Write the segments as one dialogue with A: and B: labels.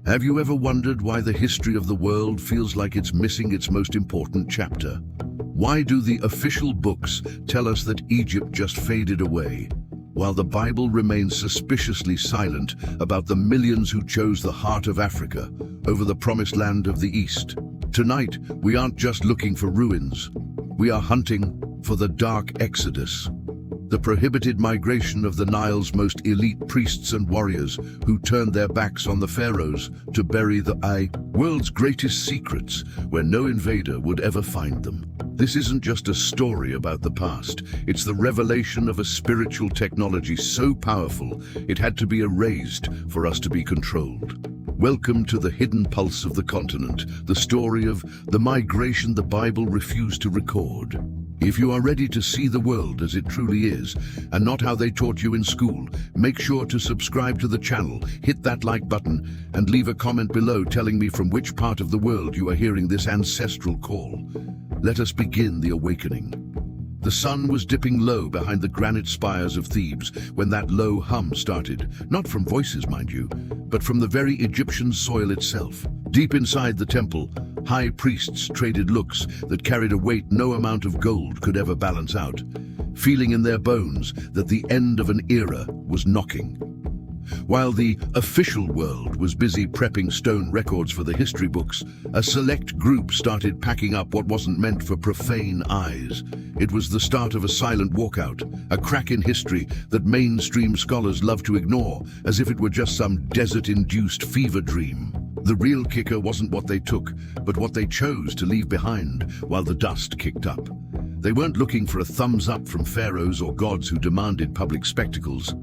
A: Have you ever wondered why the history of the world feels like it's missing its most important chapter? Why do the official books tell us that Egypt just faded away, while the Bible remains suspiciously silent about the millions who chose the heart of Africa over the promised land of the East? Tonight, we aren't just looking for ruins. We are hunting for the Dark Exodus, the prohibited migration of the Nile's most elite priests and warriors who turned their backs on the pharaohs to bury the world's greatest secrets where no invader would ever find them. This isn't just a story about the past, it's the revelation of a spiritual technology so powerful it had to be erased for us to be controlled. Welcome to the hidden pulse of the continent, the story of the migration the Bible refused to record. If you are ready to see the world as it truly is, and not how they taught you in school, make sure to subscribe to the channel, hit that like button, and leave a comment below telling me from which part of the world you are hearing this ancestral call. Let us begin the awakening. The sun was dipping low behind the granite spires of Thebes when that low hum started, not from voices, mind you, but from the very Egyptian soil itself. Deep inside the temple, high priests traded looks that carried a weight no amount of gold could ever balance out, feeling in their bones that the end of an era was knocking. While the official world was busy prepping stone records for the history books, a select group started packing up what wasn't meant for profane eyes. It was the start of a silent walkout, a crack in history that mainstream scholars love to ignore, as if it were just some desert-induced fever dream. The real kicker wasn't what they took, but what they chose to leave behind while the dust kicked up. They weren't looking for a thumbs up from pharaohs or gods who demanded public spectacles.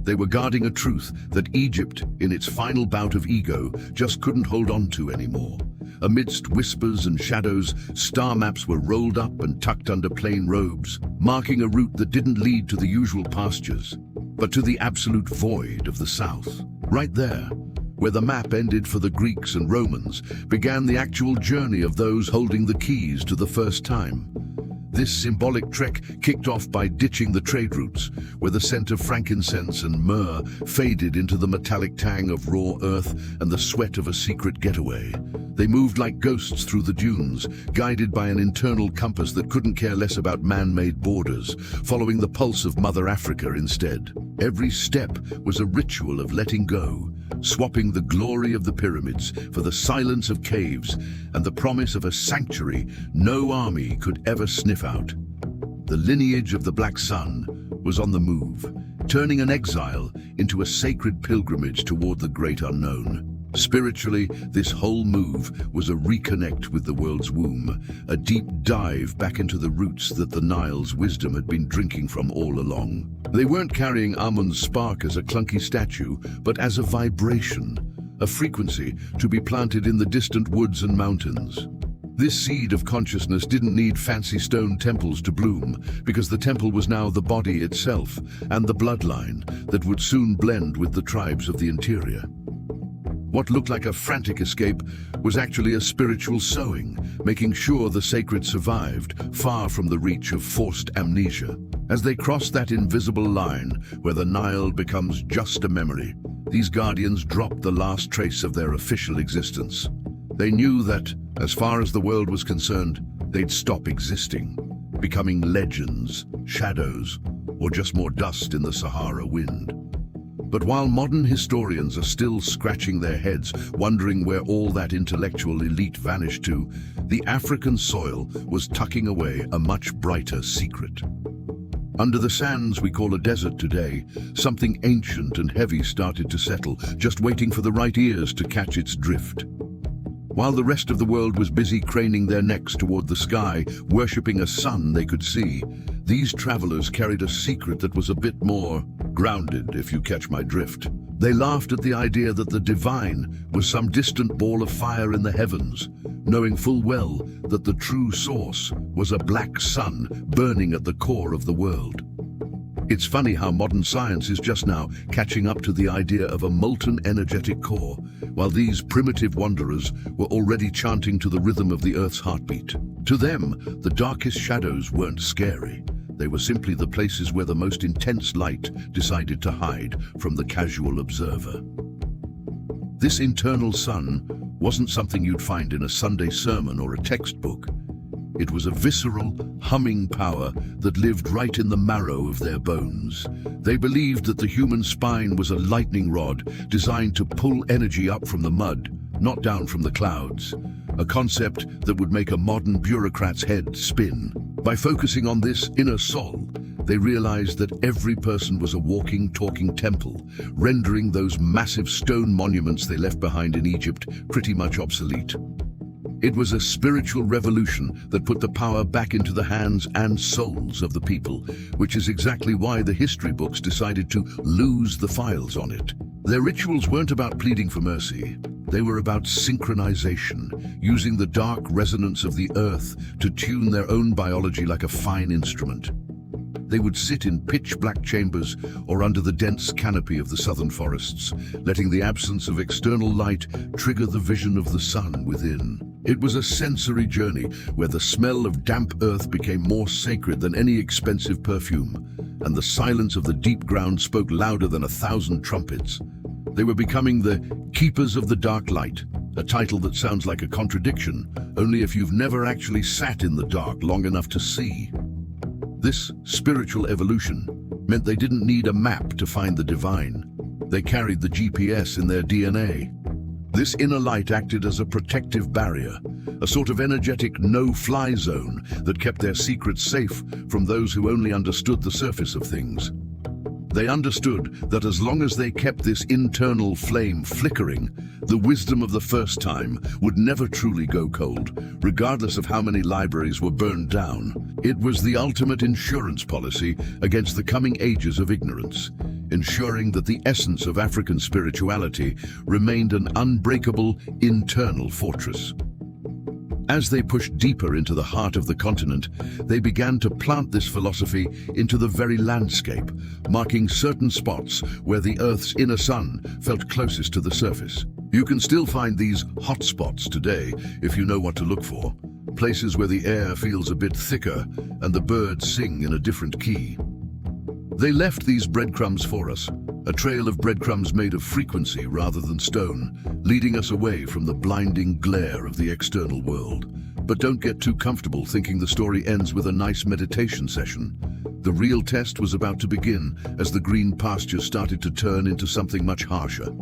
A: They were guarding a truth that Egypt, in its final bout of ego, just couldn't hold on to anymore. Amidst whispers and shadows, star maps were rolled up and tucked under plain robes, marking a route that didn't lead to the usual pastures, but to the absolute void of the south. Right there, where the map ended for the Greeks and Romans, began the actual journey of those holding the keys to the first time. This symbolic trek kicked off by ditching the trade routes, where the scent of frankincense and myrrh faded into the metallic tang of raw earth and the sweat of a secret getaway. They moved like ghosts through the dunes, guided by an internal compass that couldn't care less about man-made borders, following the pulse of Mother Africa instead. Every step was a ritual of letting go, swapping the glory of the pyramids for the silence of caves and the promise of a sanctuary no army could ever sniff out. The lineage of the Black Sun was on the move, turning an exile into a sacred pilgrimage toward the great unknown. Spiritually, this whole move was a reconnect with the world's womb, a deep dive back into the roots that the Nile's wisdom had been drinking from all along. They weren't carrying Amun's spark as a clunky statue, but as a vibration, a frequency to be planted in the distant woods and mountains. This seed of consciousness didn't need fancy stone temples to bloom, because the temple was now the body itself and the bloodline that would soon blend with the tribes of the interior. What looked like a frantic escape was actually a spiritual sowing, making sure the sacred survived, far from the reach of forced amnesia. As they crossed that invisible line where the Nile becomes just a memory, these guardians dropped the last trace of their official existence. They knew that, as far as the world was concerned, they'd stop existing, becoming legends, shadows, or just more dust in the Sahara wind. But while modern historians are still scratching their heads, wondering where all that intellectual elite vanished to, the African soil was tucking away a much brighter secret. Under the sands we call a desert today, something ancient and heavy started to settle, just waiting for the right ears to catch its drift. While the rest of the world was busy craning their necks toward the sky, worshipping a sun they could see, these travelers carried a secret that was a bit more grounded, if you catch my drift. They laughed at the idea that the divine was some distant ball of fire in the heavens, knowing full well that the true source was a black sun burning at the core of the world. It's funny how modern science is just now catching up to the idea of a molten energetic core, while these primitive wanderers were already chanting to the rhythm of the Earth's heartbeat. To them, the darkest shadows weren't scary. They were simply the places where the most intense light decided to hide from the casual observer. This internal sun wasn't something you'd find in a Sunday sermon or a textbook. It was a visceral, humming power that lived right in the marrow of their bones. They believed that the human spine was a lightning rod designed to pull energy up from the mud, not down from the clouds. A concept that would make a modern bureaucrat's head spin. By focusing on this inner soul, they realized that every person was a walking, talking temple, rendering those massive stone monuments they left behind in Egypt pretty much obsolete. It was a spiritual revolution that put the power back into the hands and souls of the people, which is exactly why the history books decided to lose the files on it. Their rituals weren't about pleading for mercy. They were about synchronization, using the dark resonance of the earth to tune their own biology like a fine instrument. They would sit in pitch-black chambers or under the dense canopy of the southern forests, letting the absence of external light trigger the vision of the sun within. It was a sensory journey where the smell of damp earth became more sacred than any expensive perfume, and the silence of the deep ground spoke louder than 1,000 trumpets. They were becoming the keepers of the dark light, a title that sounds like a contradiction, only if you've never actually sat in the dark long enough to see. This spiritual evolution meant they didn't need a map to find the divine. They carried the GPS in their DNA. This inner light acted as a protective barrier, a sort of energetic no-fly zone that kept their secrets safe from those who only understood the surface of things. They understood that as long as they kept this internal flame flickering, the wisdom of the first time would never truly go cold, regardless of how many libraries were burned down. It was the ultimate insurance policy against the coming ages of ignorance, ensuring that the essence of African spirituality remained an unbreakable internal fortress. As they pushed deeper into the heart of the continent, they began to plant this philosophy into the very landscape, marking certain spots where the Earth's inner sun felt closest to the surface. You can still find these hot spots today if you know what to look for, places where the air feels a bit thicker and the birds sing in a different key. They left these breadcrumbs for us, a trail of breadcrumbs made of frequency rather than stone, leading us away from the blinding glare of the external world. But don't get too comfortable thinking the story ends with a nice meditation session. The real test was about to begin as the green pastures started to turn into something much harsher.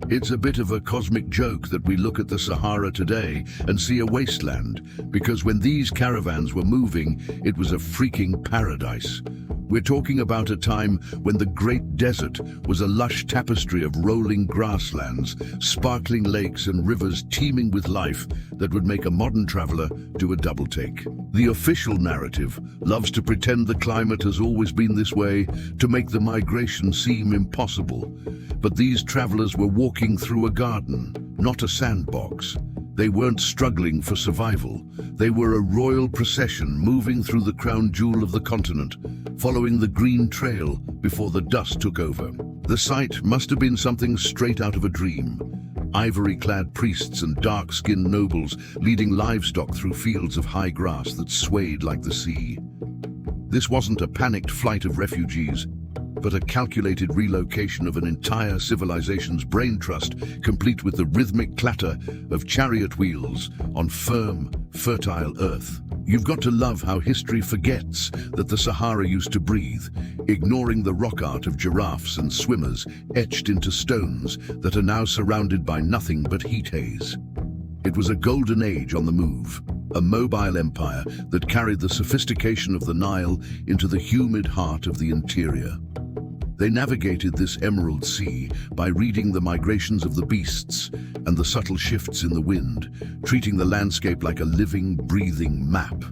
A: It's a bit of a cosmic joke that we look at the Sahara today and see a wasteland, because when these caravans were moving, it was a freaking paradise. We're talking about a time when the Great Desert was a lush tapestry of rolling grasslands, sparkling lakes and rivers teeming with life that would make a modern traveler do a double take. The official narrative loves to pretend the climate has always been this way to make the migration seem impossible. But these travelers were walking through a garden, not a sandbox. They weren't struggling for survival. They were a royal procession moving through the crown jewel of the continent, following the green trail before the dust took over. The sight must have been something straight out of a dream. Ivory-clad priests and dark-skinned nobles leading livestock through fields of high grass that swayed like the sea. This wasn't a panicked flight of refugees, but a calculated relocation of an entire civilization's brain trust, complete with the rhythmic clatter of chariot wheels on firm, fertile earth. You've got to love how history forgets that the Sahara used to breathe, ignoring the rock art of giraffes and swimmers etched into stones that are now surrounded by nothing but heat haze. It was a golden age on the move, a mobile empire that carried the sophistication of the Nile into the humid heart of the interior. They navigated this emerald sea by reading the migrations of the beasts and the subtle shifts in the wind, treating the landscape like a living, breathing map.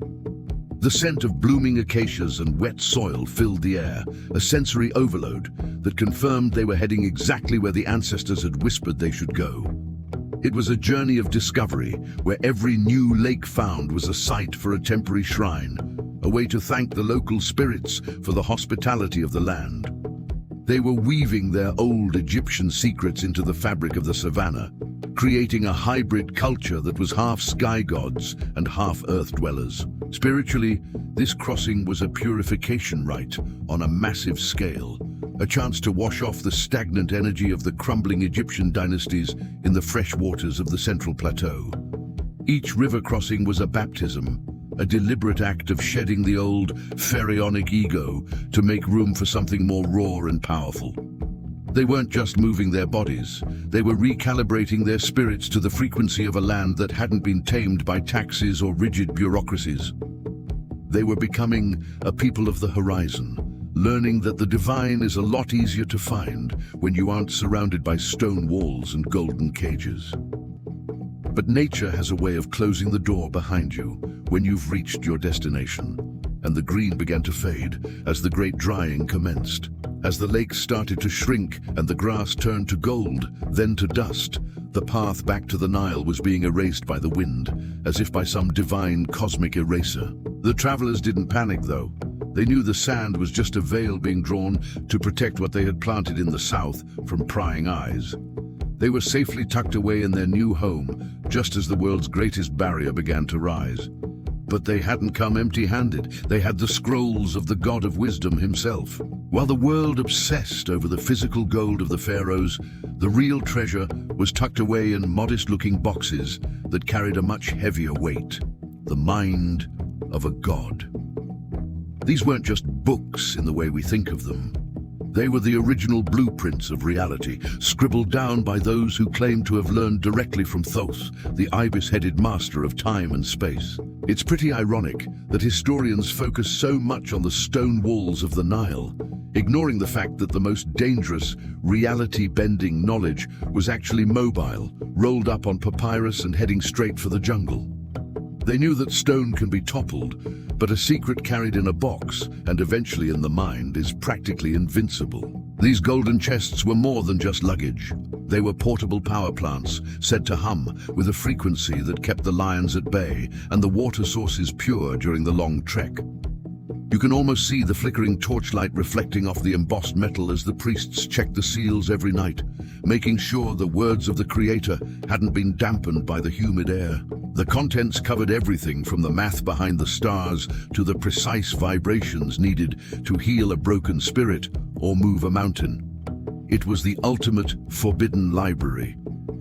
A: The scent of blooming acacias and wet soil filled the air, a sensory overload that confirmed they were heading exactly where the ancestors had whispered they should go. It was a journey of discovery, where every new lake found was a site for a temporary shrine, a way to thank the local spirits for the hospitality of the land. They were weaving their old Egyptian secrets into the fabric of the savannah, creating a hybrid culture that was half sky gods and half earth dwellers. Spiritually, this crossing was a purification rite on a massive scale, a chance to wash off the stagnant energy of the crumbling Egyptian dynasties in the fresh waters of the Central Plateau. Each river crossing was a baptism, a deliberate act of shedding the old pharaonic ego to make room for something more raw and powerful. They weren't just moving their bodies, they were recalibrating their spirits to the frequency of a land that hadn't been tamed by taxes or rigid bureaucracies. They were becoming a people of the horizon, learning that the divine is a lot easier to find when you aren't surrounded by stone walls and golden cages. But nature has a way of closing the door behind you when you've reached your destination, and the green began to fade as the great drying commenced. As the lakes started to shrink and the grass turned to gold, then to dust, the path back to the Nile was being erased by the wind, as if by some divine cosmic eraser. The travelers didn't panic, though. They knew the sand was just a veil being drawn to protect what they had planted in the south from prying eyes. They were safely tucked away in their new home, just as the world's greatest barrier began to rise. But they hadn't come empty-handed. They had the scrolls of the God of Wisdom himself. While the world obsessed over the physical gold of the pharaohs, the real treasure was tucked away in modest-looking boxes that carried a much heavier weight: the mind of a god. These weren't just books in the way we think of them. They were the original blueprints of reality, scribbled down by those who claimed to have learned directly from Thoth, the ibis-headed master of time and space. It's pretty ironic that historians focus so much on the stone walls of the Nile, ignoring the fact that the most dangerous, reality-bending knowledge was actually mobile, rolled up on papyrus and heading straight for the jungle. They knew that stone can be toppled, but a secret carried in a box, and eventually in the mind, is practically invincible. These golden chests were more than just luggage. They were portable power plants, said to hum with a frequency that kept the lions at bay and the water sources pure during the long trek. You can almost see the flickering torchlight reflecting off the embossed metal as the priests checked the seals every night, making sure the words of the Creator hadn't been dampened by the humid air. The contents covered everything from the math behind the stars to the precise vibrations needed to heal a broken spirit or move a mountain. It was the ultimate forbidden library,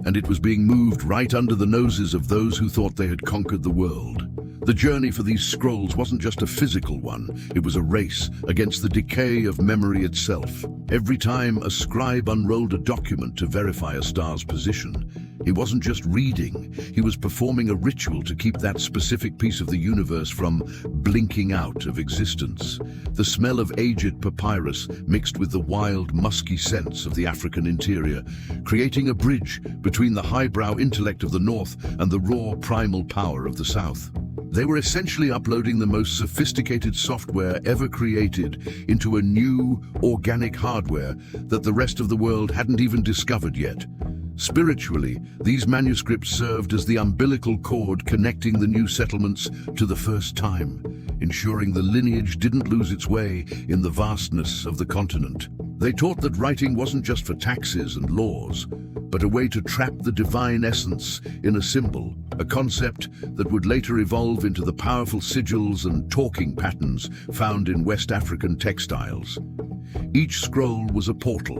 A: and it was being moved right under the noses of those who thought they had conquered the world. The journey for these scrolls wasn't just a physical one, it was a race against the decay of memory itself. Every time a scribe unrolled a document to verify a star's position, he wasn't just reading, he was performing a ritual to keep that specific piece of the universe from blinking out of existence. The smell of aged papyrus mixed with the wild, musky scents of the African interior, creating a bridge between the highbrow intellect of the north and the raw, primal power of the south. They were essentially uploading the most sophisticated software ever created into a new, organic hardware that the rest of the world hadn't even discovered yet. Spiritually, these manuscripts served as the umbilical cord connecting the new settlements to the first time, ensuring the lineage didn't lose its way in the vastness of the continent. They taught that writing wasn't just for taxes and laws, but a way to trap the divine essence in a symbol, a concept that would later evolve into the powerful sigils and talking patterns found in West African textiles. Each scroll was a portal,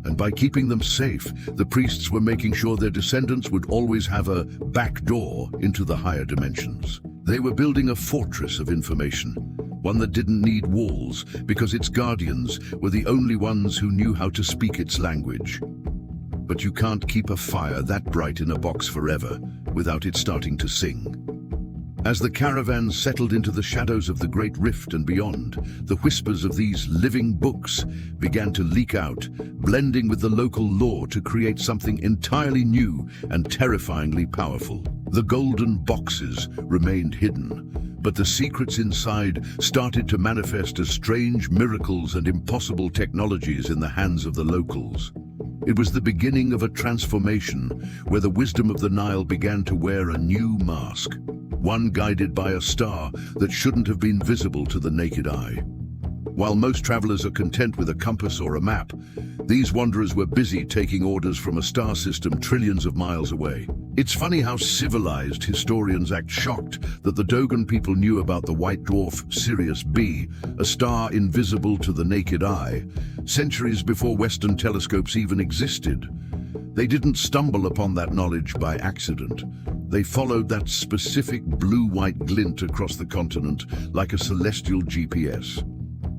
A: and by keeping them safe, the priests were making sure their descendants would always have a back door into the higher dimensions. They were building a fortress of information, one that didn't need walls because its guardians were the only ones who knew how to speak its language. But you can't keep a fire that bright in a box forever without it starting to sing. As the caravan settled into the shadows of the Great Rift and beyond, the whispers of these living books began to leak out, blending with the local lore to create something entirely new and terrifyingly powerful. The golden boxes remained hidden, but the secrets inside started to manifest as strange miracles and impossible technologies in the hands of the locals. It was the beginning of a transformation where the wisdom of the Nile began to wear a new mask, one guided by a star that shouldn't have been visible to the naked eye. While most travelers are content with a compass or a map, These wanderers were busy taking orders from a star system trillions of miles away. It's funny how civilized historians act shocked that the Dogon people knew about the white dwarf Sirius B, a star invisible to the naked eye, centuries before Western telescopes even existed. They didn't stumble upon that knowledge by accident. They followed that specific blue-white glint across the continent like a celestial GPS.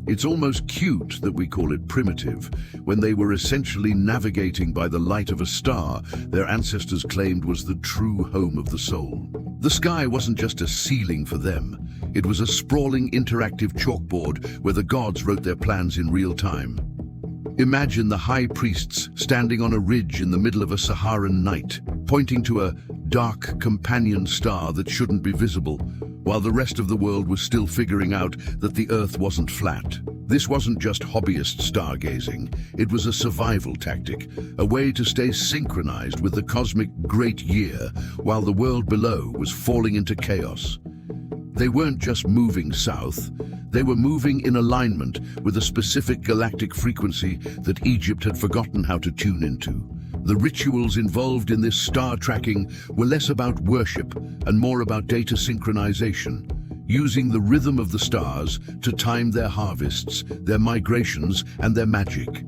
A: It's almost cute that we call it primitive, when they were essentially navigating by the light of a star their ancestors claimed was the true home of the soul. The sky wasn't just a ceiling for them. It was a sprawling interactive chalkboard where the gods wrote their plans in real time. Imagine the high priests standing on a ridge in the middle of a Saharan night, pointing to a dark companion star that shouldn't be visible, while the rest of the world was still figuring out that the Earth wasn't flat. This wasn't just hobbyist stargazing, it was a survival tactic, a way to stay synchronized with the cosmic great year while the world below was falling into chaos. They weren't just moving south, they were moving in alignment with a specific galactic frequency that Egypt had forgotten how to tune into. The rituals involved in this star tracking were less about worship and more about data synchronization, using the rhythm of the stars to time their harvests, their migrations, and their magic.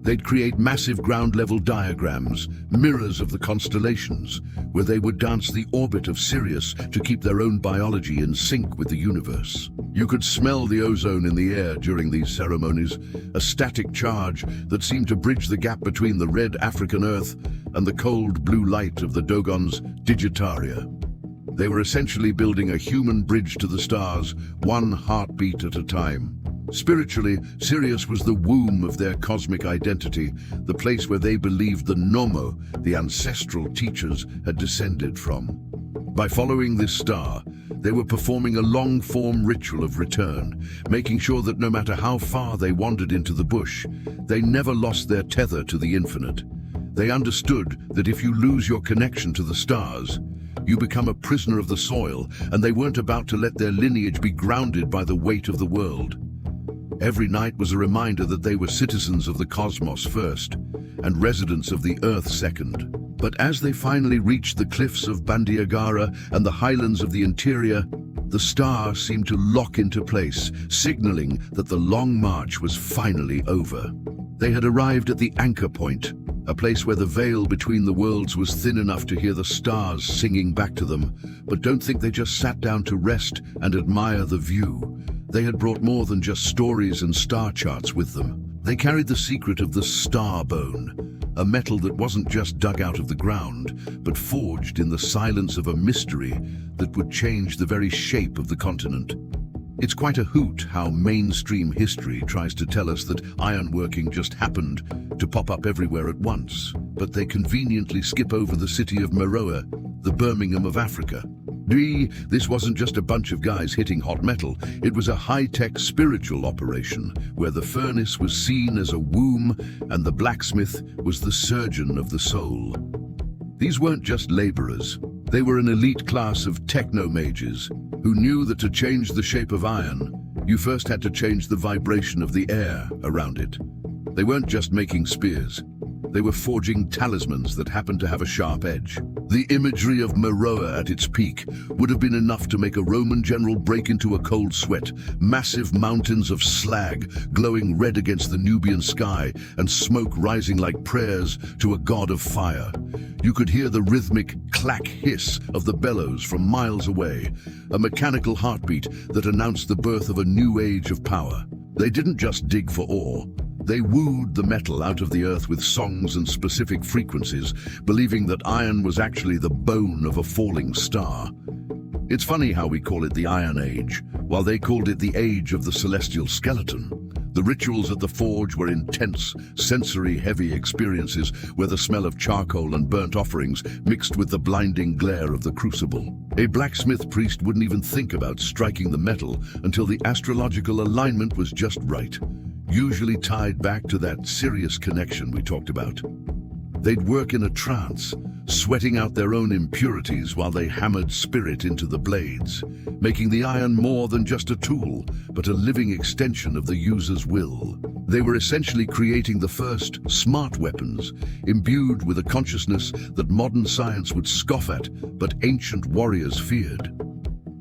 A: They'd create massive ground-level diagrams, mirrors of the constellations, where they would dance the orbit of Sirius to keep their own biology in sync with the universe. You could smell the ozone in the air during these ceremonies, a static charge that seemed to bridge the gap between the red African Earth and the cold blue light of the Dogon's Digitaria. They were essentially building a human bridge to the stars, one heartbeat at a time. Spiritually, Sirius was the womb of their cosmic identity, the place where they believed the Nomo, the ancestral teachers, had descended from. By following this star, they were performing a long-form ritual of return, making sure that no matter how far they wandered into the bush, they never lost their tether to the infinite. They understood that if you lose your connection to the stars, you become a prisoner of the soil, and they weren't about to let their lineage be grounded by the weight of the world. Every night was a reminder that they were citizens of the cosmos first, and residents of the Earth second. But as they finally reached the cliffs of Bandiagara and the highlands of the interior, the star seemed to lock into place, signaling that the long march was finally over. They had arrived at the anchor point, a place where the veil between the worlds was thin enough to hear the stars singing back to them. But don't think they just sat down to rest and admire the view. They had brought more than just stories and star charts with them. They carried the secret of the star bone, a metal that wasn't just dug out of the ground, but forged in the silence of a mystery that would change the very shape of the continent. It's quite a hoot how mainstream history tries to tell us that ironworking just happened to pop up everywhere at once, but they conveniently skip over the city of Meroe, the Birmingham of Africa. This wasn't just a bunch of guys hitting hot metal, it was a high-tech spiritual operation where the furnace was seen as a womb and the blacksmith was the surgeon of the soul. These weren't just laborers, they were an elite class of techno-mages who knew that to change the shape of iron, you first had to change the vibration of the air around it. They weren't just making spears, they were forging talismans that happened to have a sharp edge. The imagery of Meroe at its peak would have been enough to make a Roman general break into a cold sweat. Massive mountains of slag glowing red against the Nubian sky and smoke rising like prayers to a god of fire. You could hear the rhythmic clack hiss of the bellows from miles away, a mechanical heartbeat that announced the birth of a new age of power. They didn't just dig for ore. They wooed the metal out of the earth with songs and specific frequencies, believing that iron was actually the bone of a falling star. It's funny how we call it the Iron Age, while they called it the Age of the Celestial Skeleton. The rituals at the forge were intense, sensory-heavy experiences where the smell of charcoal and burnt offerings mixed with the blinding glare of the crucible. A blacksmith priest wouldn't even think about striking the metal until the astrological alignment was just right, usually tied back to that Sirius connection we talked about. They'd work in a trance, sweating out their own impurities while they hammered spirit into the blades, making the iron more than just a tool, but a living extension of the user's will. They were essentially creating the first smart weapons, imbued with a consciousness that modern science would scoff at, but ancient warriors feared.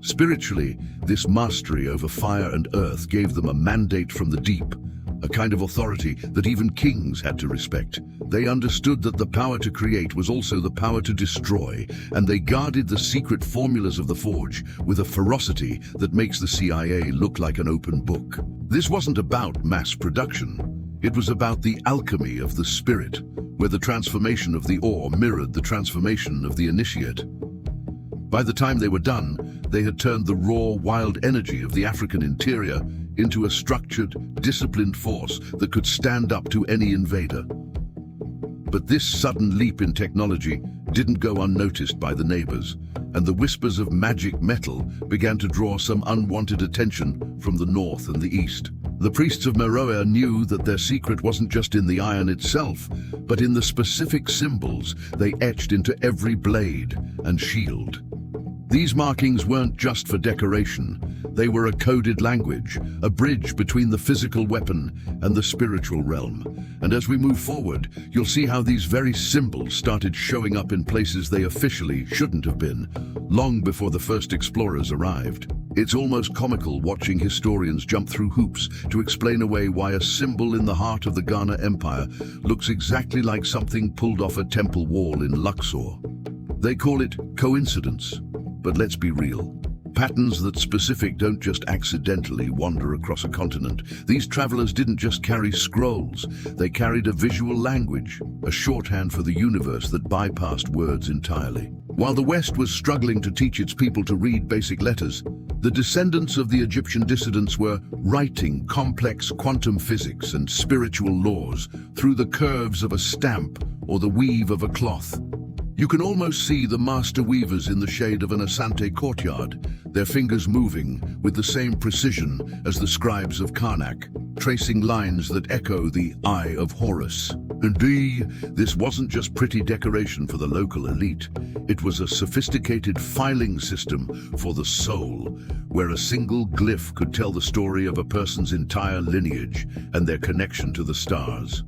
A: Spiritually, this mastery over fire and earth gave them a mandate from the deep, a kind of authority that even kings had to respect. They understood that the power to create was also the power to destroy, and they guarded the secret formulas of the forge with a ferocity that makes the CIA look like an open book. This wasn't about mass production. It was about the alchemy of the spirit, where the transformation of the ore mirrored the transformation of the initiate. By the time they were done, they had turned the raw, wild energy of the African interior into a structured, disciplined force that could stand up to any invader. But this sudden leap in technology didn't go unnoticed by the neighbors, and the whispers of magic metal began to draw some unwanted attention from the north and the east. The priests of Meroe knew that their secret wasn't just in the iron itself, but in the specific symbols they etched into every blade and shield. These markings weren't just for decoration. They were a coded language, a bridge between the physical weapon and the spiritual realm. And as we move forward, you'll see how these very symbols started showing up in places they officially shouldn't have been, long before the first explorers arrived. It's almost comical watching historians jump through hoops to explain away why a symbol in the heart of the Ghana Empire looks exactly like something pulled off a temple wall in Luxor. They call it coincidence. But let's be real. Patterns that specific don't just accidentally wander across a continent. These travelers didn't just carry scrolls. They carried a visual language, a shorthand for the universe that bypassed words entirely. While the West was struggling to teach its people to read basic letters, the descendants of the Egyptian dissidents were writing complex quantum physics and spiritual laws through the curves of a stamp or the weave of a cloth. You can almost see the master weavers in the shade of an Asante courtyard, their fingers moving with the same precision as the scribes of Karnak, tracing lines that echo the Eye of Horus. Indeed, this wasn't just pretty decoration for the local elite. It was a sophisticated filing system for the soul, where a single glyph could tell the story of a person's entire lineage and their connection to the stars.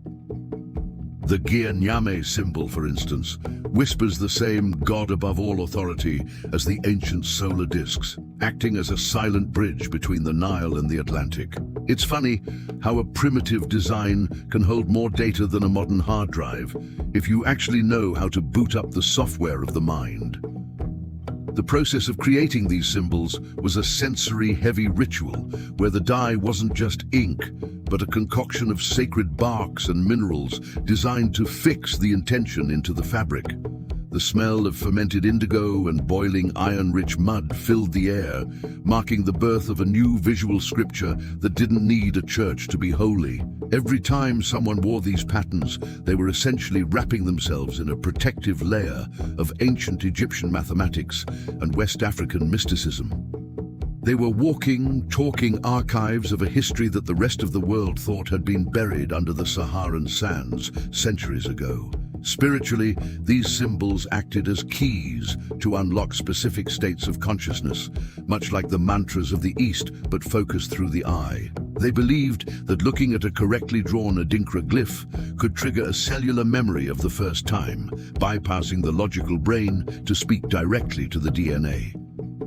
A: The Gyanyame symbol, for instance, whispers the same God above all authority as the ancient solar discs, acting as a silent bridge between the Nile and the Atlantic. It's funny how a primitive design can hold more data than a modern hard drive if you actually know how to boot up the software of the mind. The process of creating these symbols was a sensory-heavy ritual where the dye wasn't just ink, but a concoction of sacred barks and minerals designed to fix the intention into the fabric. The smell of fermented indigo and boiling iron-rich mud filled the air, marking the birth of a new visual scripture that didn't need a church to be holy. Every time someone wore these patterns, they were essentially wrapping themselves in a protective layer of ancient Egyptian mathematics and West African mysticism. They were walking, talking archives of a history that the rest of the world thought had been buried under the Saharan sands centuries ago. Spiritually, these symbols acted as keys to unlock specific states of consciousness, much like the mantras of the East, but focused through the eye. They believed that looking at a correctly drawn Adinkra glyph could trigger a cellular memory of the first time, bypassing the logical brain to speak directly to the DNA.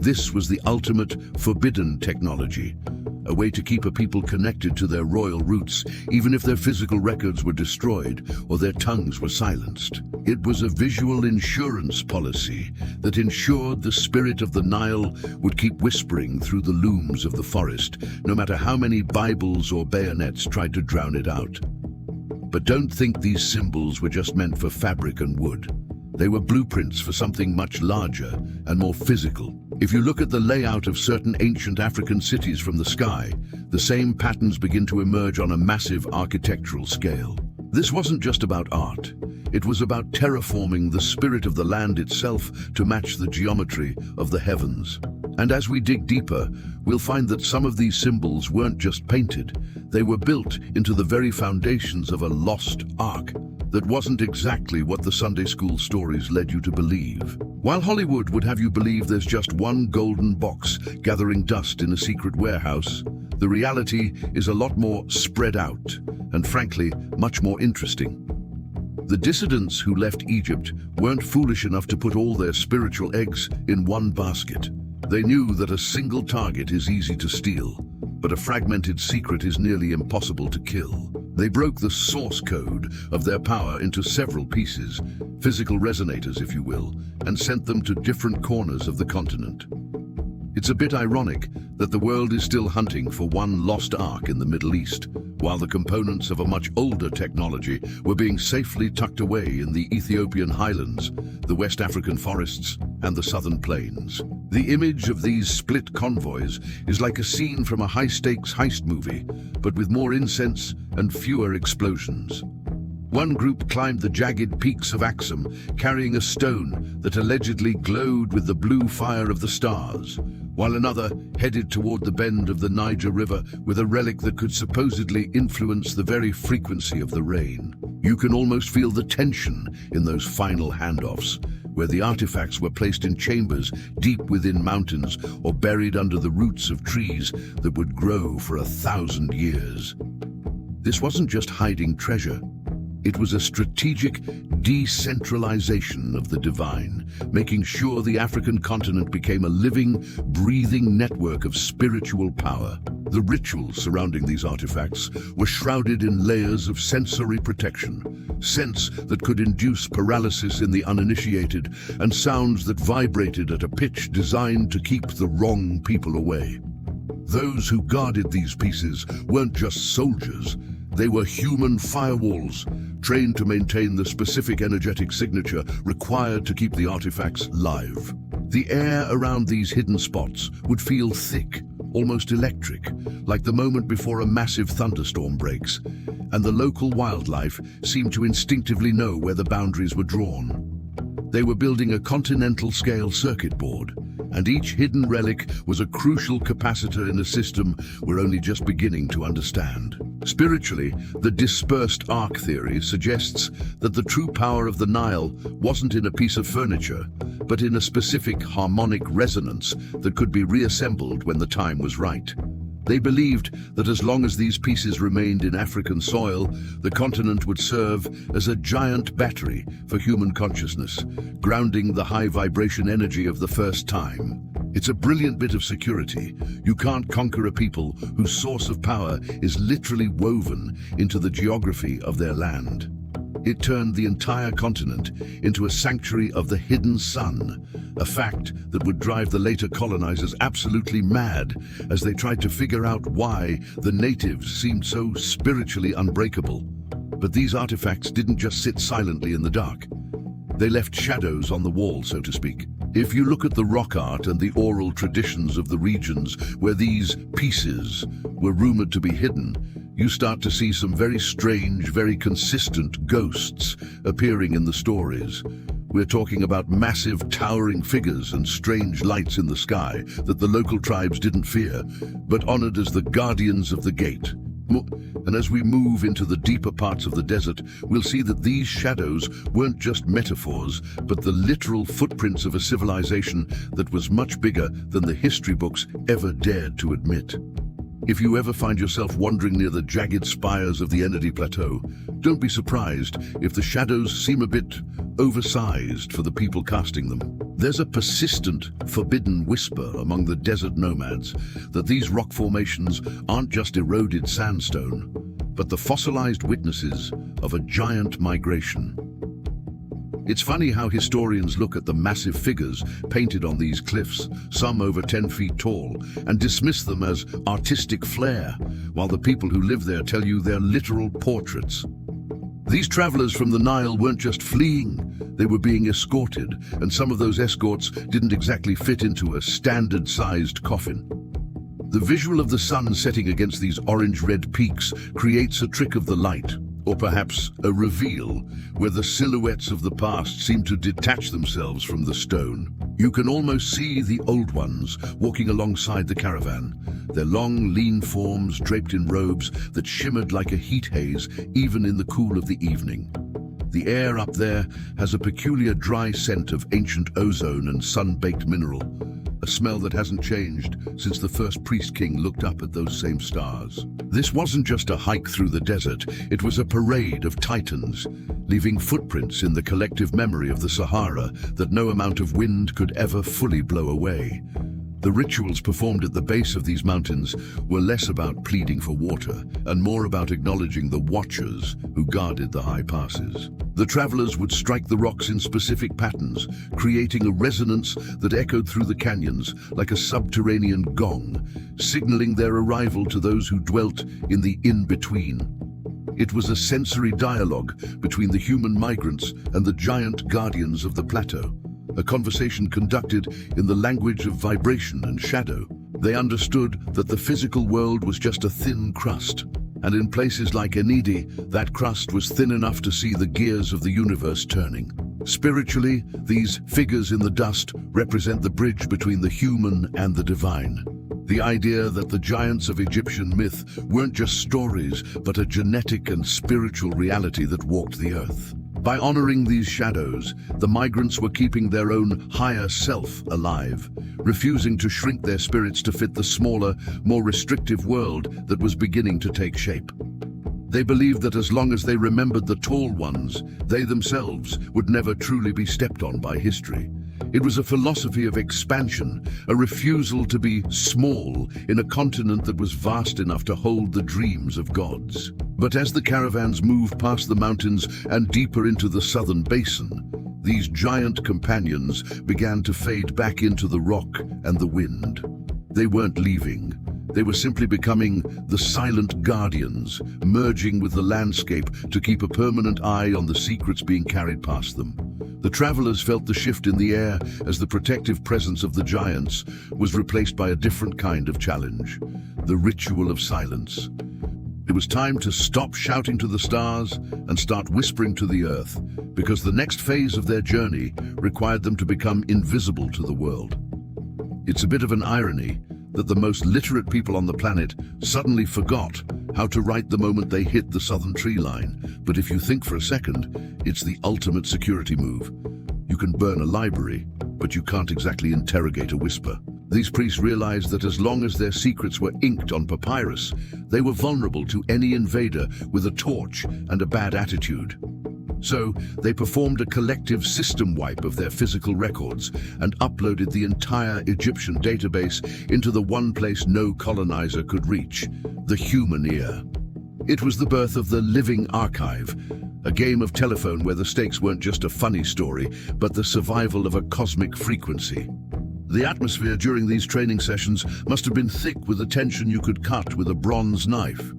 A: This was the ultimate forbidden technology, a way to keep a people connected to their royal roots, even if their physical records were destroyed or their tongues were silenced. It was a visual insurance policy that ensured the spirit of the Nile would keep whispering through the looms of the forest, no matter how many Bibles or bayonets tried to drown it out. But don't think these symbols were just meant for fabric and wood. They were blueprints for something much larger and more physical. If you look at the layout of certain ancient African cities from the sky, the same patterns begin to emerge on a massive architectural scale. This wasn't just about art. It was about terraforming the spirit of the land itself to match the geometry of the heavens. And as we dig deeper, we'll find that some of these symbols weren't just painted. They were built into the very foundations of a lost ark, that wasn't exactly what the Sunday school stories led you to believe. While Hollywood would have you believe there's just one golden box gathering dust in a secret warehouse, the reality is a lot more spread out and, frankly, much more interesting. The dissidents who left Egypt weren't foolish enough to put all their spiritual eggs in one basket. They knew that a single target is easy to steal, but a fragmented secret is nearly impossible to kill. They broke the source code of their power into several pieces, physical resonators, if you will, and sent them to different corners of the continent. It's a bit ironic that the world is still hunting for one lost ark in the Middle East, while the components of a much older technology were being safely tucked away in the Ethiopian highlands, the West African forests, and the southern plains. The image of these split convoys is like a scene from a high-stakes heist movie, but with more incense and fewer explosions. One group climbed the jagged peaks of Axum, carrying a stone that allegedly glowed with the blue fire of the stars, while another headed toward the bend of the Niger River with a relic that could supposedly influence the very frequency of the rain. You can almost feel the tension in those final handoffs, where the artifacts were placed in chambers deep within mountains or buried under the roots of trees that would grow for 1,000 years. This wasn't just hiding treasure. It was a strategic decentralization of the divine, making sure the African continent became a living, breathing network of spiritual power. The rituals surrounding these artifacts were shrouded in layers of sensory protection, scents that could induce paralysis in the uninitiated, and sounds that vibrated at a pitch designed to keep the wrong people away. Those who guarded these pieces weren't just soldiers. They were human firewalls, trained to maintain the specific energetic signature required to keep the artifacts live. The air around these hidden spots would feel thick, almost electric, like the moment before a massive thunderstorm breaks, and the local wildlife seemed to instinctively know where the boundaries were drawn. They were building a continental-scale circuit board, and each hidden relic was a crucial capacitor in a system we're only just beginning to understand. Spiritually, the dispersed ark theory suggests that the true power of the Nile wasn't in a piece of furniture, but in a specific harmonic resonance that could be reassembled when the time was right. They believed that as long as these pieces remained in African soil, the continent would serve as a giant battery for human consciousness, grounding the high vibration energy of the first time. It's a brilliant bit of security. You can't conquer a people whose source of power is literally woven into the geography of their land. It turned the entire continent into a sanctuary of the hidden sun, a fact that would drive the later colonizers absolutely mad as they tried to figure out why the natives seemed so spiritually unbreakable. But these artifacts didn't just sit silently in the dark. They left shadows on the wall, so to speak. If you look at the rock art and the oral traditions of the regions where these pieces were rumored to be hidden, you start to see some very strange, very consistent ghosts appearing in the stories. We're talking about massive towering figures and strange lights in the sky that the local tribes didn't fear, but honored as the guardians of the gate. And as we move into the deeper parts of the desert, we'll see that these shadows weren't just metaphors, but the literal footprints of a civilization that was much bigger than the history books ever dared to admit. If you ever find yourself wandering near the jagged spires of the Omitted Plateau, don't be surprised if the shadows seem a bit oversized for the people casting them. There's a persistent, forbidden whisper among the desert nomads that these rock formations aren't just eroded sandstone, but the fossilized witnesses of a giant migration. It's funny how historians look at the massive figures painted on these cliffs, some over 10 feet tall, and dismiss them as artistic flair, while the people who live there tell you they're literal portraits. These travelers from the Nile weren't just fleeing, they were being escorted, and some of those escorts didn't exactly fit into a standard-sized coffin. The visual of the sun setting against these orange-red peaks creates a trick of the light, or perhaps a reveal, where the silhouettes of the past seem to detach themselves from the stone. You can almost see the old ones walking alongside the caravan, their long, lean forms draped in robes that shimmered like a heat haze even in the cool of the evening. The air up there has a peculiar dry scent of ancient ozone and sun-baked mineral, a smell that hasn't changed since the first priest king looked up at those same stars. This wasn't just a hike through the desert, it was a parade of titans, leaving footprints in the collective memory of the Sahara that no amount of wind could ever fully blow away. The rituals performed at the base of these mountains were less about pleading for water and more about acknowledging the watchers who guarded the high passes. The travelers would strike the rocks in specific patterns, creating a resonance that echoed through the canyons like a subterranean gong, signaling their arrival to those who dwelt in the in-between. It was a sensory dialogue between the human migrants and the giant guardians of the plateau, a conversation conducted in the language of vibration and shadow. They understood that the physical world was just a thin crust, and in places like Omitted, that crust was thin enough to see the gears of the universe turning. Spiritually, these figures in the dust represent the bridge between the human and the divine. The idea that the giants of Egyptian myth weren't just stories, but a genetic and spiritual reality that walked the earth. By honoring these shadows, the migrants were keeping their own higher self alive, refusing to shrink their spirits to fit the smaller, more restrictive world that was beginning to take shape. They believed that as long as they remembered the tall ones, they themselves would never truly be stepped on by history. It was a philosophy of expansion, a refusal to be small in a continent that was vast enough to hold the dreams of gods. But as the caravans moved past the mountains and deeper into the southern basin, these giant companions began to fade back into the rock and the wind. They weren't leaving. They were simply becoming the silent guardians, merging with the landscape to keep a permanent eye on the secrets being carried past them. The travelers felt the shift in the air as the protective presence of the giants was replaced by a different kind of challenge, the ritual of silence. It was time to stop shouting to the stars and start whispering to the earth, because the next phase of their journey required them to become invisible to the world. It's a bit of an irony that the most literate people on the planet suddenly forgot how to write the moment they hit the southern tree line. But if you think for a second, it's the ultimate security move. You can burn a library, but you can't exactly interrogate a whisper. These priests realized that as long as their secrets were inked on papyrus, they were vulnerable to any invader with a torch and a bad attitude. So they performed a collective system wipe of their physical records and uploaded the entire Egyptian database into the one place no colonizer could reach, the human ear. It was the birth of the Living Archive, a game of telephone where the stakes weren't just a funny story, but the survival of a cosmic frequency. The atmosphere during these training sessions must have been thick with a tension you could cut with a bronze knife.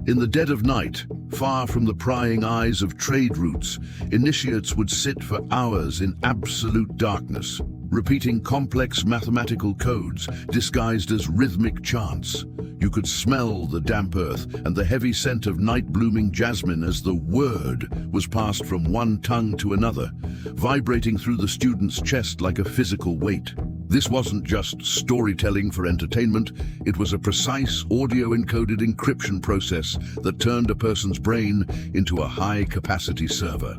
A: In the dead of night, far from the prying eyes of trade routes, initiates would sit for hours in absolute darkness, repeating complex mathematical codes disguised as rhythmic chants. You could smell the damp earth and the heavy scent of night-blooming jasmine as the word was passed from one tongue to another, vibrating through the student's chest like a physical weight. This wasn't just storytelling for entertainment, it was a precise audio-encoded encryption process that turned a person's brain into a high-capacity server.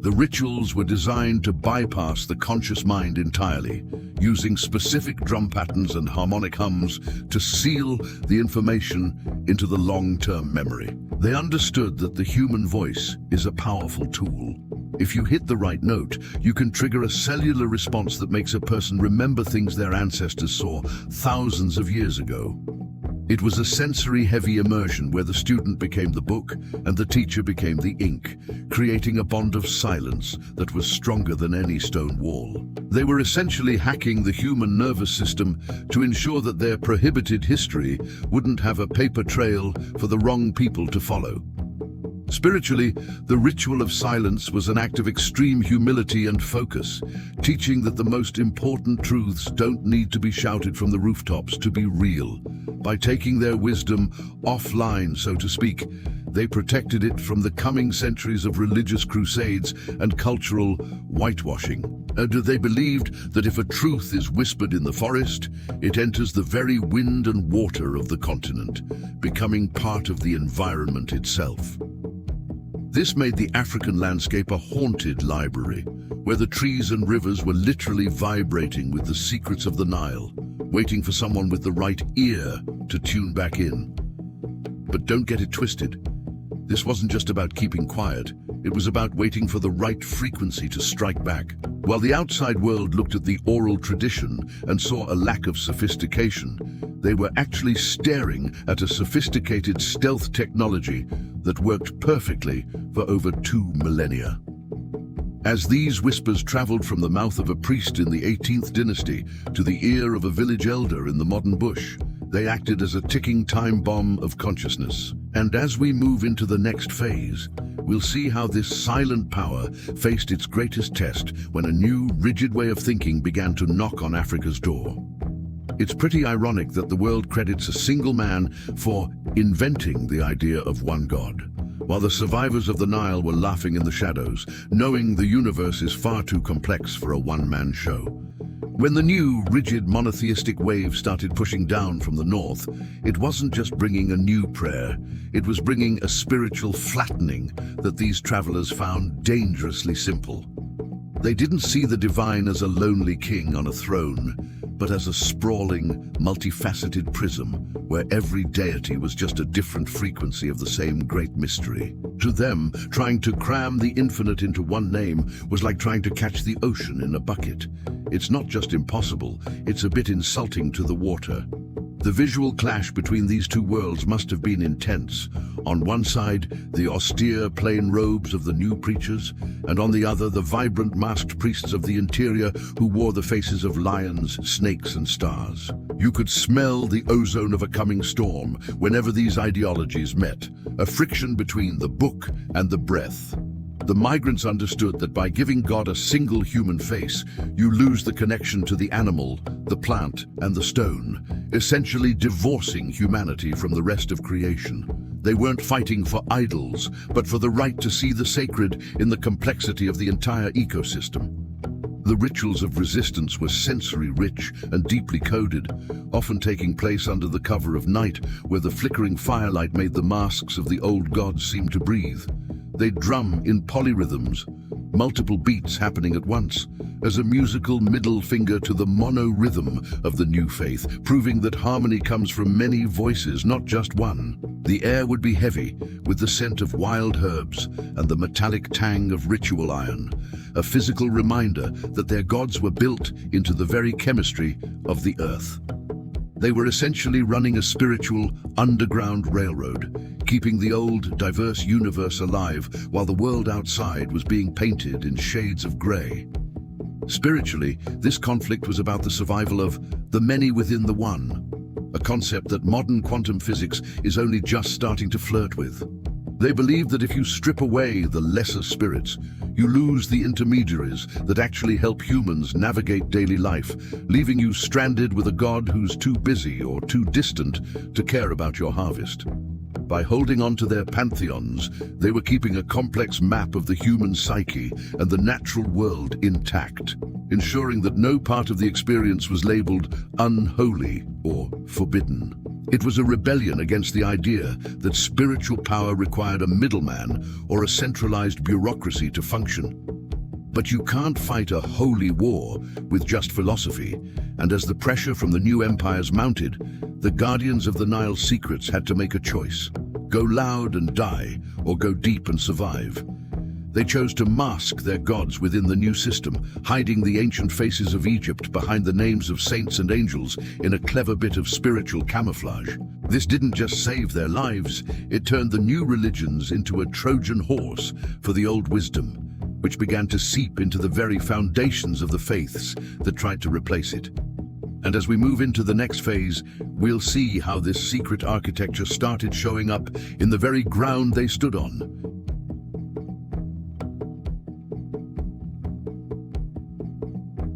A: The rituals were designed to bypass the conscious mind entirely, using specific drum patterns and harmonic hums to seal the information into the long-term memory. They understood that the human voice is a powerful tool. If you hit the right note, you can trigger a cellular response that makes a person remember things their ancestors saw thousands of years ago. It was a sensory-heavy immersion where the student became the book and the teacher became the ink, creating a bond of silence that was stronger than any stone wall. They were essentially hacking the human nervous system to ensure that their prohibited history wouldn't have a paper trail for the wrong people to follow. Spiritually, the ritual of silence was an act of extreme humility and focus, teaching that the most important truths don't need to be shouted from the rooftops to be real. By taking their wisdom offline, so to speak, they protected it from the coming centuries of religious crusades and cultural whitewashing. They believed that if a truth is whispered in the forest, it enters the very wind and water of the continent, becoming part of the environment itself. This made the African landscape a haunted library, where the trees and rivers were literally vibrating with the secrets of the Nile, waiting for someone with the right ear to tune back in. But don't get it twisted. This wasn't just about keeping quiet, it was about waiting for the right frequency to strike back. While the outside world looked at the oral tradition and saw a lack of sophistication, they were actually staring at a sophisticated stealth technology that worked perfectly for over 2 millennia. As these whispers traveled from the mouth of a priest in the 18th dynasty to the ear of a village elder in the modern bush, they acted as a ticking time bomb of consciousness. And as we move into the next phase, we'll see how this silent power faced its greatest test when a new, rigid way of thinking began to knock on Africa's door. It's pretty ironic that the world credits a single man for inventing the idea of one God, while the survivors of the Nile were laughing in the shadows, knowing the universe is far too complex for a one-man show. When the new, rigid, monotheistic wave started pushing down from the north, it wasn't just bringing a new prayer, it was bringing a spiritual flattening that these travelers found dangerously simple. They didn't see the divine as a lonely king on a throne, but as a sprawling, multifaceted prism where every deity was just a different frequency of the same great mystery. To them, trying to cram the infinite into one name was like trying to catch the ocean in a bucket. It's not just impossible, it's a bit insulting to the water. The visual clash between these two worlds must have been intense. On one side, the austere, plain robes of the new preachers, and on the other, the vibrant, masked priests of the interior who wore the faces of lions, snakes, and stars. You could smell the ozone of a coming storm whenever these ideologies met, a friction between the book and the breath. The migrants understood that by giving God a single human face, you lose the connection to the animal, the plant, and the stone, essentially divorcing humanity from the rest of creation. They weren't fighting for idols, but for the right to see the sacred in the complexity of the entire ecosystem. The rituals of resistance were sensory-rich and deeply coded, often taking place under the cover of night, where the flickering firelight made the masks of the old gods seem to breathe. They'd drum in polyrhythms, multiple beats happening at once, as a musical middle finger to the mono-rhythm of the new faith, proving that harmony comes from many voices, not just one. The air would be heavy, with the scent of wild herbs and the metallic tang of ritual iron, a physical reminder that their gods were built into the very chemistry of the earth. They were essentially running a spiritual underground railroad, keeping the old, diverse universe alive while the world outside was being painted in shades of grey. Spiritually, this conflict was about the survival of the many within the one, a concept that modern quantum physics is only just starting to flirt with. They believe that if you strip away the lesser spirits, you lose the intermediaries that actually help humans navigate daily life, leaving you stranded with a god who's too busy or too distant to care about your harvest. By holding on to their pantheons, they were keeping a complex map of the human psyche and the natural world intact, ensuring that no part of the experience was labeled unholy or forbidden. It was a rebellion against the idea that spiritual power required a middleman or a centralized bureaucracy to function. But you can't fight a holy war with just philosophy, and as the pressure from the new empires mounted, the guardians of the Nile's secrets had to make a choice: go loud and die, or go deep and survive. They chose to mask their gods within the new system, hiding the ancient faces of Egypt behind the names of saints and angels in a clever bit of spiritual camouflage. This didn't just save their lives, it turned the new religions into a Trojan horse for the old wisdom, which began to seep into the very foundations of the faiths that tried to replace it. And as we move into the next phase, we'll see how this secret architecture started showing up in the very ground they stood on.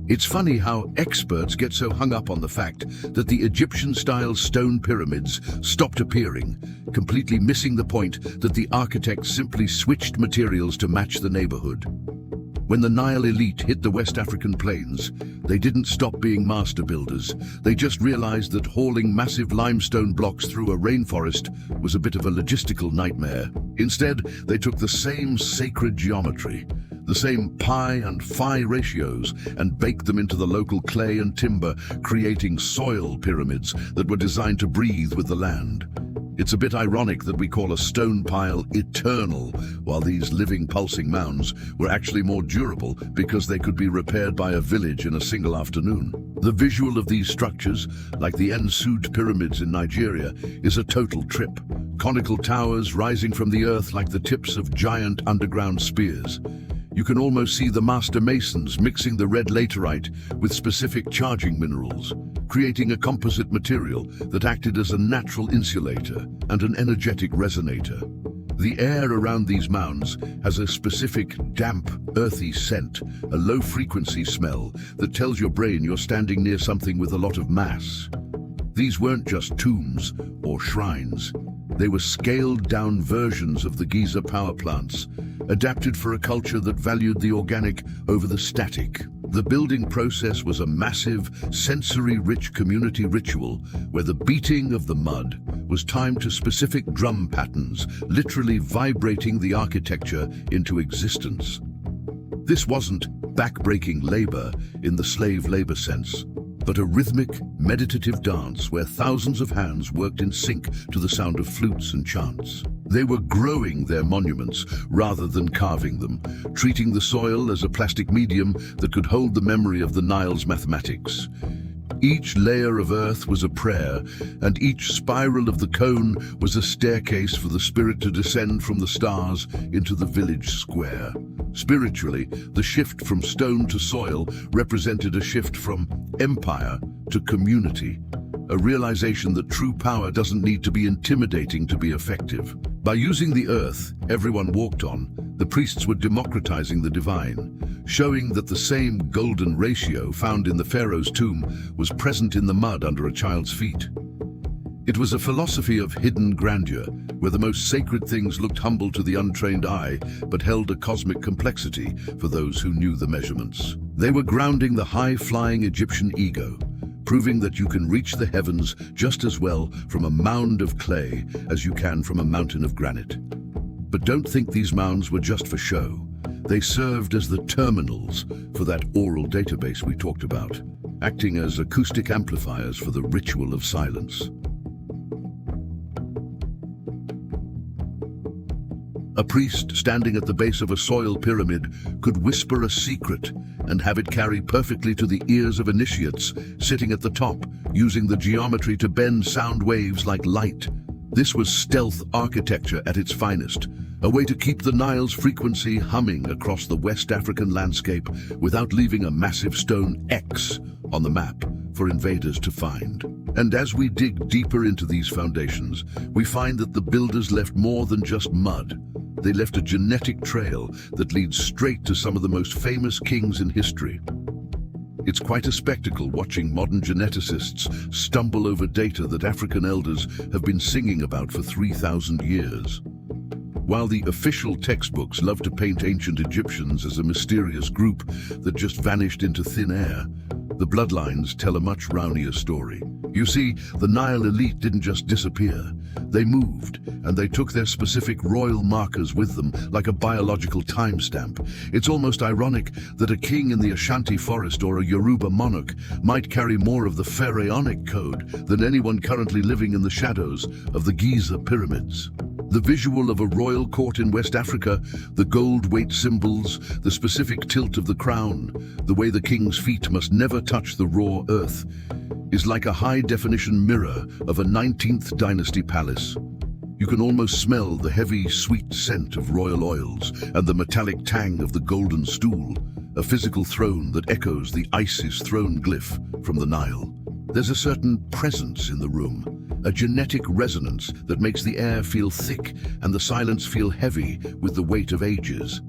A: It's funny how experts get so hung up on the fact that the Egyptian-style stone pyramids stopped appearing, completely missing the point that the architects simply switched materials to match the neighborhood. When the Nile elite hit the West African plains, they didn't stop being master builders. They just realized that hauling massive limestone blocks through a rainforest was a bit of a logistical nightmare. Instead, they took the same sacred geometry, the same pi and phi ratios, and baked them into the local clay and timber, creating soil pyramids that were designed to breathe with the land. It's a bit ironic that we call a stone pile eternal, while these living, pulsing mounds were actually more durable because they could be repaired by a village in a single afternoon. The visual of these structures, like the Ensud pyramids in Nigeria, is a total trip. Conical towers rising from the earth like the tips of giant underground spears. You can almost see the master masons mixing the red laterite with specific charging minerals, creating a composite material that acted as a natural insulator and an energetic resonator. The air around these mounds has a specific damp, earthy scent, a low-frequency smell that tells your brain you're standing near something with a lot of mass. These weren't just tombs or shrines. They were scaled-down versions of the Giza power plants, adapted for a culture that valued the organic over the static. The building process was a massive, sensory-rich community ritual where the beating of the mud was timed to specific drum patterns, literally vibrating the architecture into existence. This wasn't back-breaking labor in the slave labor sense, but a rhythmic, meditative dance where thousands of hands worked in sync to the sound of flutes and chants. They were growing their monuments rather than carving them, treating the soil as a plastic medium that could hold the memory of the Nile's mathematics. Each layer of earth was a prayer, and each spiral of the cone was a staircase for the spirit to descend from the stars into the village square. Spiritually, the shift from stone to soil represented a shift from empire to community, a realization that true power doesn't need to be intimidating to be effective. By using the earth everyone walked on, the priests were democratizing the divine, showing that the same golden ratio found in the pharaoh's tomb was present in the mud under a child's feet. It was a philosophy of hidden grandeur, where the most sacred things looked humble to the untrained eye, but held a cosmic complexity for those who knew the measurements. They were grounding the high-flying Egyptian ego, proving that you can reach the heavens just as well from a mound of clay as you can from a mountain of granite. But don't think these mounds were just for show. They served as the terminals for that oral database we talked about, acting as acoustic amplifiers for the ritual of silence. A priest standing at the base of a soil pyramid could whisper a secret and have it carry perfectly to the ears of initiates sitting at the top, using the geometry to bend sound waves like light. This was stealth architecture at its finest, a way to keep the Nile's frequency humming across the West African landscape without leaving a massive stone X on the map for invaders to find. And as we dig deeper into these foundations, we find that the builders left more than just mud. They left a genetic trail that leads straight to some of the most famous kings in history. It's quite a spectacle watching modern geneticists stumble over data that African elders have been singing about for 3,000 years. While the official textbooks love to paint ancient Egyptians as a mysterious group that just vanished into thin air, the bloodlines tell a much rowdier story. You see, the Nile elite didn't just disappear. They moved, and they took their specific royal markers with them, like a biological timestamp. It's almost ironic that a king in the Ashanti forest or a Yoruba monarch might carry more of the pharaonic code than anyone currently living in the shadows of the Giza pyramids. The visual of a royal court in West Africa, the gold weight symbols, the specific tilt of the crown, the way the king's feet must never touch the raw earth, is like a high-definition mirror of a 19th dynasty palace. You can almost smell the heavy, sweet scent of royal oils and the metallic tang of the golden stool, a physical throne that echoes the Isis throne glyph from the Nile. There's a certain presence in the room, a genetic resonance that makes the air feel thick and the silence feel heavy with the weight of ages.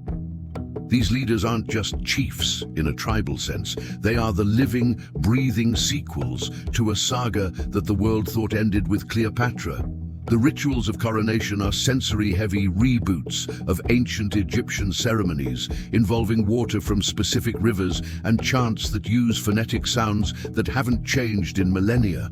A: These leaders aren't just chiefs in a tribal sense. They are the living, breathing sequels to a saga that the world thought ended with Cleopatra. The rituals of coronation are sensory-heavy reboots of ancient Egyptian ceremonies involving water from specific rivers and chants that use phonetic sounds that haven't changed in millennia.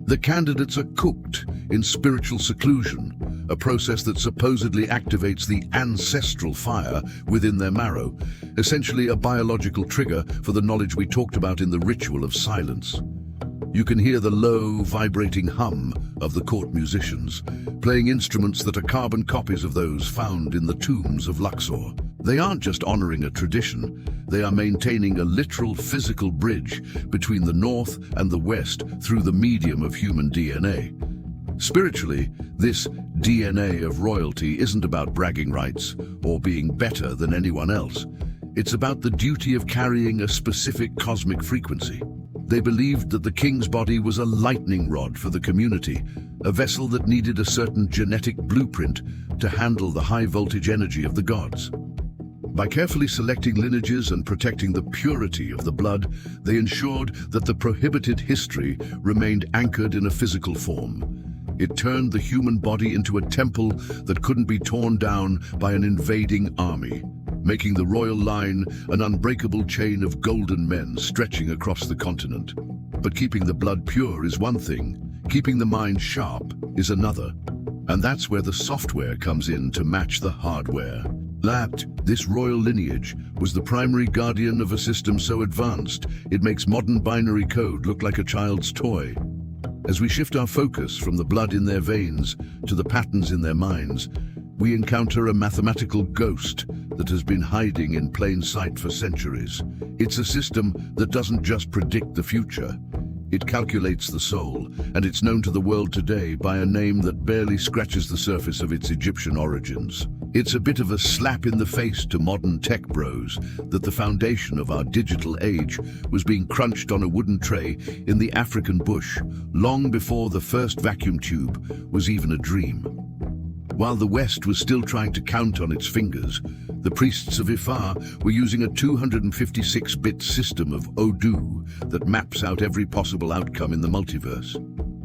A: The candidates are cooked in spiritual seclusion, a process that supposedly activates the ancestral fire within their marrow, essentially a biological trigger for the knowledge we talked about in the ritual of silence. You can hear the low, vibrating hum of the court musicians, playing instruments that are carbon copies of those found in the tombs of Luxor. They aren't just honoring a tradition, they are maintaining a literal physical bridge between the North and the West through the medium of human DNA. Spiritually, this DNA of royalty isn't about bragging rights or being better than anyone else. It's about the duty of carrying a specific cosmic frequency. They believed that the king's body was a lightning rod for the community, a vessel that needed a certain genetic blueprint to handle the high-voltage energy of the gods. By carefully selecting lineages and protecting the purity of the blood, they ensured that the prohibited history remained anchored in a physical form. It turned the human body into a temple that couldn't be torn down by an invading army, making the royal line an unbreakable chain of golden men stretching across the continent. But keeping the blood pure is one thing, keeping the mind sharp is another. And that's where the software comes in to match the hardware. This royal lineage was the primary guardian of a system so advanced, it makes modern binary code look like a child's toy. As we shift our focus from the blood in their veins to the patterns in their minds, we encounter a mathematical ghost that has been hiding in plain sight for centuries. It's a system that doesn't just predict the future. It calculates the soul, and it's known to the world today by a name that barely scratches the surface of its Egyptian origins. It's a bit of a slap in the face to modern tech bros that the foundation of our digital age was being crunched on a wooden tray in the African bush long before the first vacuum tube was even a dream. While the West was still trying to count on its fingers, the priests of Ifa were using a 256-bit system of Odu that maps out every possible outcome in the multiverse.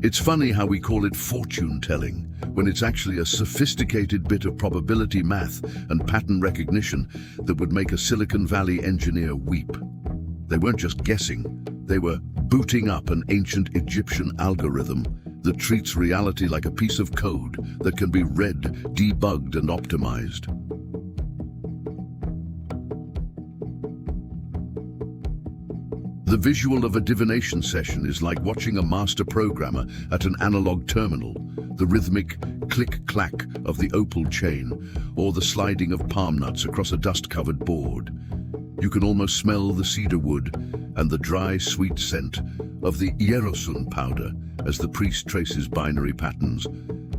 A: It's funny how we call it fortune-telling, when it's actually a sophisticated bit of probability math and pattern recognition that would make a Silicon Valley engineer weep. They weren't just guessing, they were booting up an ancient Egyptian algorithm that treats reality like a piece of code that can be read, debugged, and optimized. The visual of a divination session is like watching a master programmer at an analog terminal, the rhythmic click-clack of the opal chain, or the sliding of palm nuts across a dust-covered board. You can almost smell the cedar wood and the dry, sweet scent of the Yerosun powder as the priest traces binary patterns,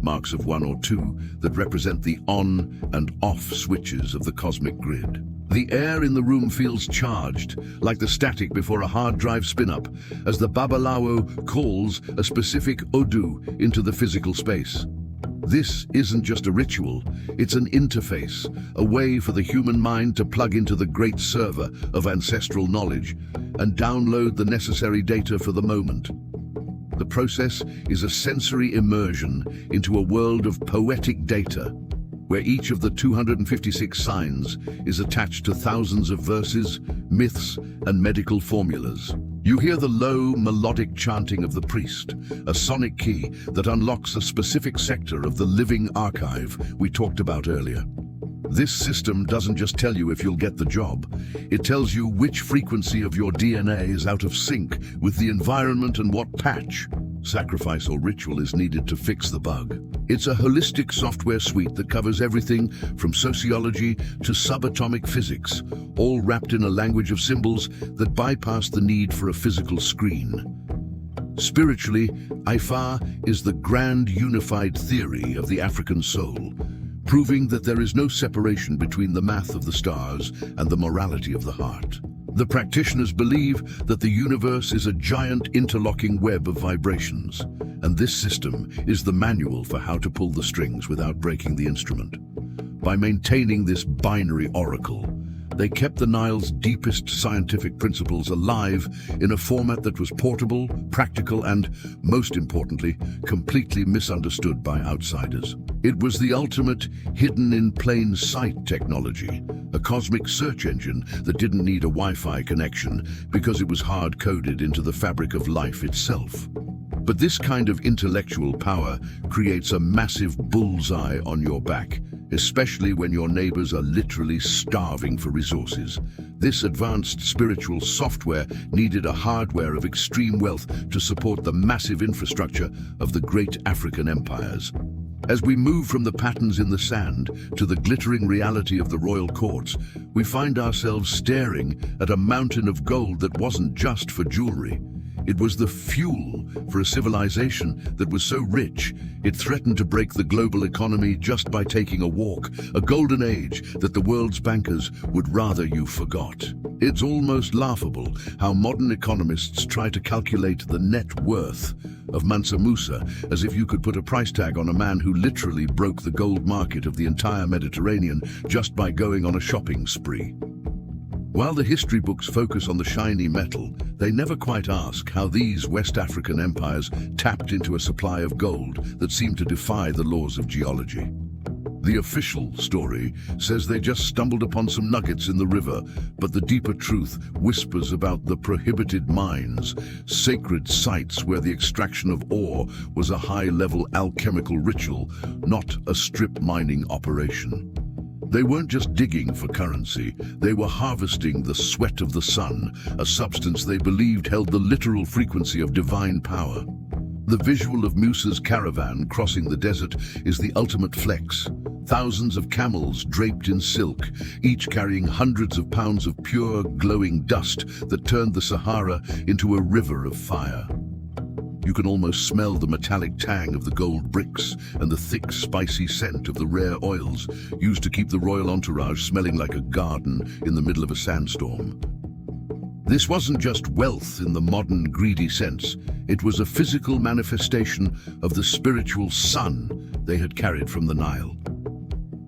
A: marks of 1 or 2 that represent the on and off switches of the cosmic grid. The air in the room feels charged, like the static before a hard drive spin-up, as the Babalawo calls a specific Odu into the physical space. This isn't just a ritual, it's an interface, a way for the human mind to plug into the great server of ancestral knowledge and download the necessary data for the moment. The process is a sensory immersion into a world of poetic data, where each of the 256 signs is attached to thousands of verses, myths, and medical formulas. You hear the low, melodic chanting of the priest, a sonic key that unlocks a specific sector of the living archive we talked about earlier. This system doesn't just tell you if you'll get the job, it tells you which frequency of your DNA is out of sync with the environment and what patch, sacrifice, or ritual is needed to fix the bug. It's a holistic software suite that covers everything from sociology to subatomic physics, all wrapped in a language of symbols that bypass the need for a physical screen. Spiritually, Ifa is the grand unified theory of the African soul, proving that there is no separation between the math of the stars and the morality of the heart. The practitioners believe that the universe is a giant interlocking web of vibrations, and this system is the manual for how to pull the strings without breaking the instrument. By maintaining this binary oracle, They kept the Nile's deepest scientific principles alive in a format that was portable, practical, and, most importantly, completely misunderstood by outsiders. It was the ultimate hidden-in-plain-sight technology, a cosmic search engine that didn't need a Wi-Fi connection because it was hard-coded into the fabric of life itself. But this kind of intellectual power creates a massive bullseye on your back, especially when your neighbors are literally starving for resources. This advanced spiritual software needed a hardware of extreme wealth to support the massive infrastructure of the great African empires. As we move from the patterns in the sand to the glittering reality of the royal courts, we find ourselves staring at a mountain of gold that wasn't just for jewelry. It was the fuel for a civilization that was so rich, it threatened to break the global economy just by taking a walk, a golden age that the world's bankers would rather you forgot. It's almost laughable how modern economists try to calculate the net worth of Mansa Musa as if you could put a price tag on a man who literally broke the gold market of the entire Mediterranean just by going on a shopping spree. While the history books focus on the shiny metal, they never quite ask how these West African empires tapped into a supply of gold that seemed to defy the laws of geology. The official story says they just stumbled upon some nuggets in the river, but the deeper truth whispers about the prohibited mines, sacred sites where the extraction of ore was a high-level alchemical ritual, not a strip mining operation. They weren't just digging for currency, they were harvesting the sweat of the sun, a substance they believed held the literal frequency of divine power. The visual of Musa's caravan crossing the desert is the ultimate flex. Thousands of camels draped in silk, each carrying hundreds of pounds of pure, glowing dust that turned the Sahara into a river of fire. You can almost smell the metallic tang of the gold bricks and the thick, spicy scent of the rare oils used to keep the royal entourage smelling like a garden in the middle of a sandstorm. This wasn't just wealth in the modern, greedy sense. It was a physical manifestation of the spiritual sun they had carried from the Nile.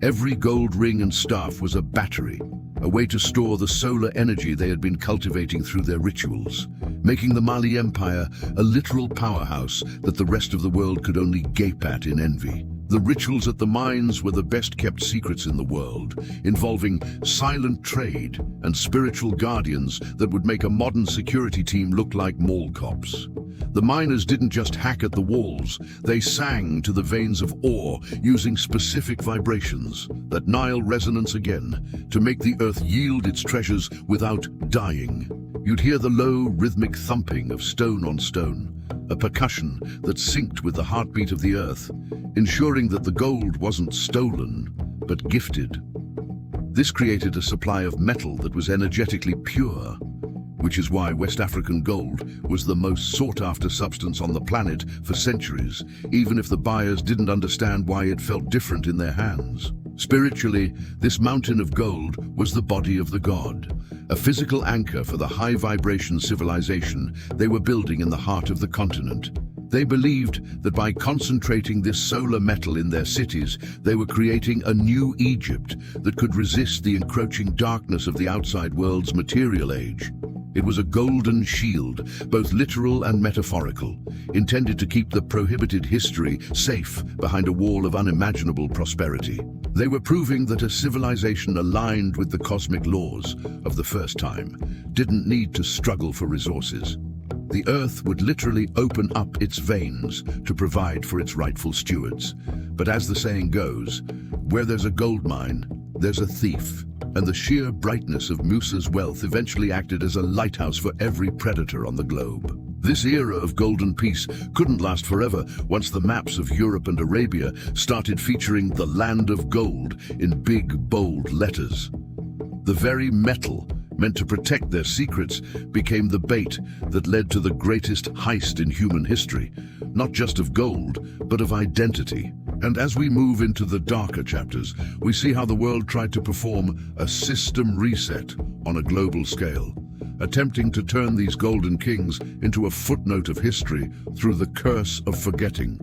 A: Every gold ring and staff was a battery, a way to store the solar energy they had been cultivating through their rituals, making the Mali Empire a literal powerhouse that the rest of the world could only gape at in envy. The rituals at the mines were the best-kept secrets in the world, involving silent trade and spiritual guardians that would make a modern security team look like mall cops. The miners didn't just hack at the walls, they sang to the veins of ore using specific vibrations, that Nile resonance again, to make the earth yield its treasures without dying. You'd hear the low, rhythmic thumping of stone on stone, a percussion that synced with the heartbeat of the earth, ensuring that the gold wasn't stolen, but gifted. This created a supply of metal that was energetically pure, which is why West African gold was the most sought-after substance on the planet for centuries, even if the buyers didn't understand why it felt different in their hands. Spiritually, this mountain of gold was the body of the god, a physical anchor for the high-vibration civilization they were building in the heart of the continent. They believed that by concentrating this solar metal in their cities, they were creating a new Egypt that could resist the encroaching darkness of the outside world's material age. It was a golden shield, both literal and metaphorical, intended to keep the prohibited history safe behind a wall of unimaginable prosperity. They were proving that a civilization aligned with the cosmic laws of the first time didn't need to struggle for resources. The earth would literally open up its veins to provide for its rightful stewards. But as the saying goes, where there's a gold mine, there's a thief. And the sheer brightness of Musa's wealth eventually acted as a lighthouse for every predator on the globe. This era of golden peace couldn't last forever once the maps of Europe and Arabia started featuring the land of gold in big, bold letters. The very metal meant to protect their secrets became the bait that led to the greatest heist in human history, not just of gold, but of identity. And as we move into the darker chapters, we see how the world tried to perform a system reset on a global scale, attempting to turn these golden kings into a footnote of history through the curse of forgetting.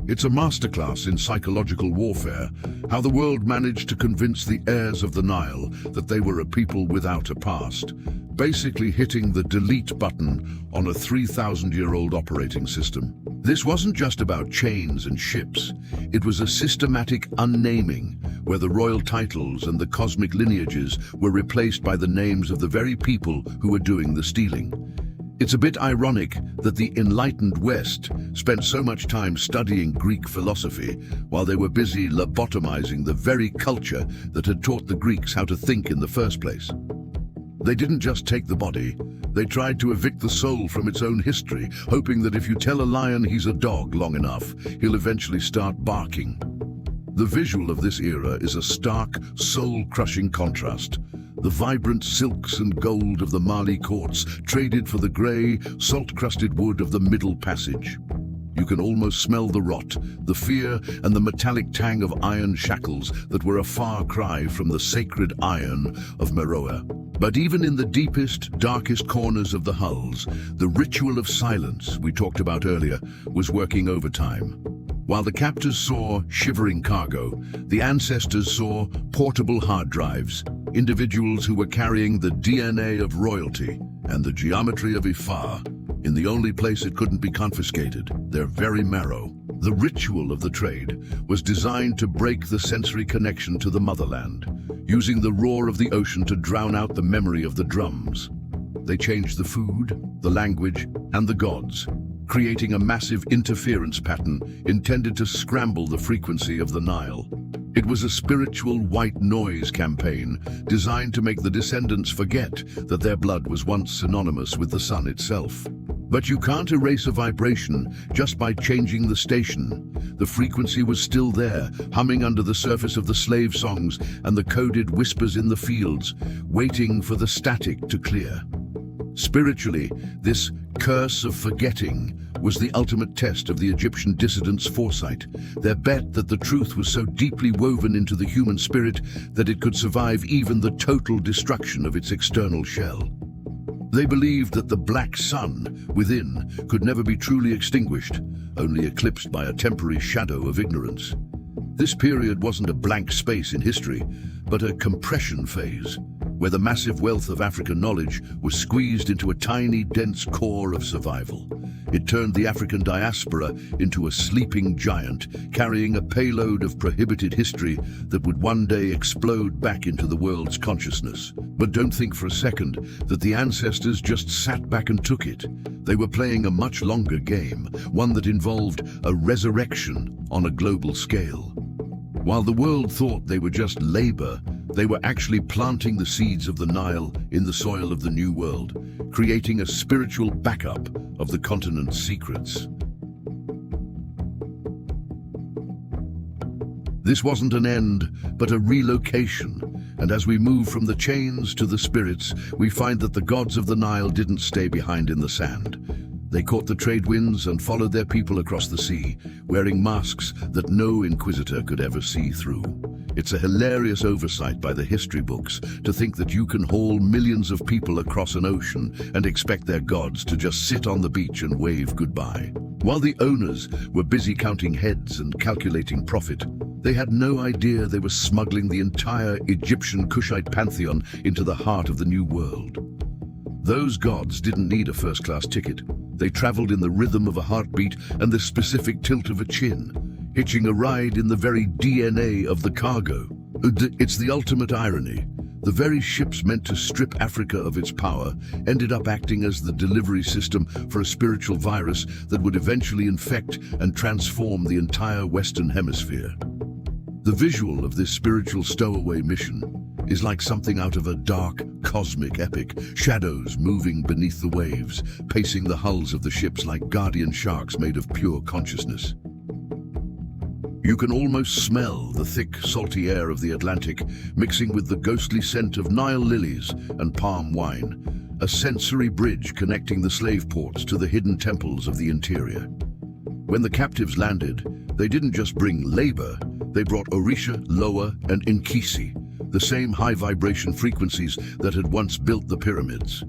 A: It's a masterclass in psychological warfare, how the world managed to convince the heirs of the Nile that they were a people without a past, basically hitting the delete button on a 3,000-year-old operating system. This wasn't just about chains and ships. It was a systematic unnaming, where the royal titles and the cosmic lineages were replaced by the names of the very people who were doing the stealing. It's a bit ironic that the enlightened West spent so much time studying Greek philosophy while they were busy lobotomizing the very culture that had taught the Greeks how to think in the first place. They didn't just take the body, they tried to evict the soul from its own history, hoping that if you tell a lion he's a dog long enough, he'll eventually start barking. The visual of this era is a stark, soul-crushing contrast. The vibrant silks and gold of the Mali courts traded for the grey, salt-crusted wood of the Middle Passage. You can almost smell the rot, the fear, and the metallic tang of iron shackles that were a far cry from the sacred iron of Meroe. But even in the deepest, darkest corners of the hulls, the ritual of silence we talked about earlier was working overtime. While the captors saw shivering cargo, the ancestors saw portable hard drives, individuals who were carrying the DNA of royalty and the geometry of Ifá in the only place it couldn't be confiscated, their very marrow. The ritual of the trade was designed to break the sensory connection to the motherland, using the roar of the ocean to drown out the memory of the drums. They changed the food, the language, and the gods, creating a massive interference pattern intended to scramble the frequency of the Nile. It was a spiritual white noise campaign designed to make the descendants forget that their blood was once synonymous with the sun itself. But you can't erase a vibration just by changing the station. The frequency was still there, humming under the surface of the slave songs and the coded whispers in the fields, waiting for the static to clear. Spiritually, this curse of forgetting was the ultimate test of the Egyptian dissidents' foresight, their bet that the truth was so deeply woven into the human spirit that it could survive even the total destruction of its external shell. They believed that the black sun within could never be truly extinguished, only eclipsed by a temporary shadow of ignorance. This period wasn't a blank space in history, but a compression phase, where the massive wealth of African knowledge was squeezed into a tiny, dense core of survival. It turned the African diaspora into a sleeping giant, carrying a payload of prohibited history that would one day explode back into the world's consciousness. But don't think for a second that the ancestors just sat back and took it. They were playing a much longer game, one that involved a resurrection on a global scale. While the world thought they were just labor, they were actually planting the seeds of the Nile in the soil of the New World, creating a spiritual backup of the continent's secrets. This wasn't an end, but a relocation, and as we move from the chains to the spirits, we find that the gods of the Nile didn't stay behind in the sand. They caught the trade winds and followed their people across the sea, wearing masks that no inquisitor could ever see through. It's a hilarious oversight by the history books to think that you can haul millions of people across an ocean and expect their gods to just sit on the beach and wave goodbye. While the owners were busy counting heads and calculating profit, they had no idea they were smuggling the entire Egyptian Kushite pantheon into the heart of the New World. Those gods didn't need a first-class ticket. They traveled in the rhythm of a heartbeat and the specific tilt of a chin, hitching a ride in the very DNA of the cargo. It's the ultimate irony. The very ships meant to strip Africa of its power ended up acting as the delivery system for a spiritual virus that would eventually infect and transform the entire Western Hemisphere. The visual of this spiritual stowaway mission is like something out of a dark, cosmic epic, shadows moving beneath the waves, pacing the hulls of the ships like guardian sharks made of pure consciousness. You can almost smell the thick, salty air of the Atlantic mixing with the ghostly scent of Nile lilies and palm wine, a sensory bridge connecting the slave ports to the hidden temples of the interior. When the captives landed, they didn't just bring labor, they brought Orisha, Loa, and Nkisi, the same high-vibration frequencies that had once built the pyramids.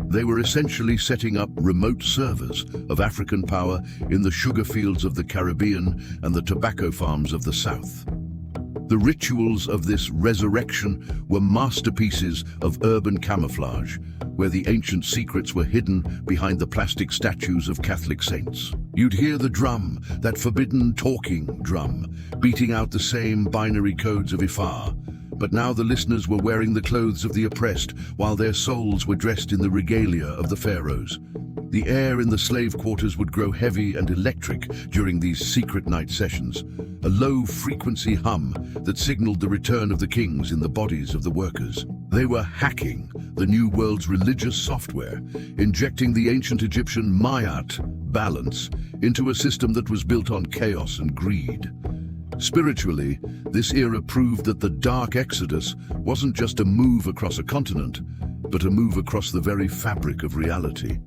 A: They were essentially setting up remote servers of African power in the sugar fields of the Caribbean and the tobacco farms of the South. The rituals of this resurrection were masterpieces of urban camouflage, where the ancient secrets were hidden behind the plastic statues of Catholic saints. You'd hear the drum, that forbidden talking drum, beating out the same binary codes of Ifa. But now the listeners were wearing the clothes of the oppressed, while their souls were dressed in the regalia of the pharaohs. The air in the slave quarters would grow heavy and electric during these secret night sessions, a low-frequency hum that signaled the return of the kings in the bodies of the workers. They were hacking the new world's religious software, injecting the ancient Egyptian Mayat balance into a system that was built on chaos and greed. Spiritually, this era proved that the Dark Exodus wasn't just a move across a continent, but a move across the very fabric of reality.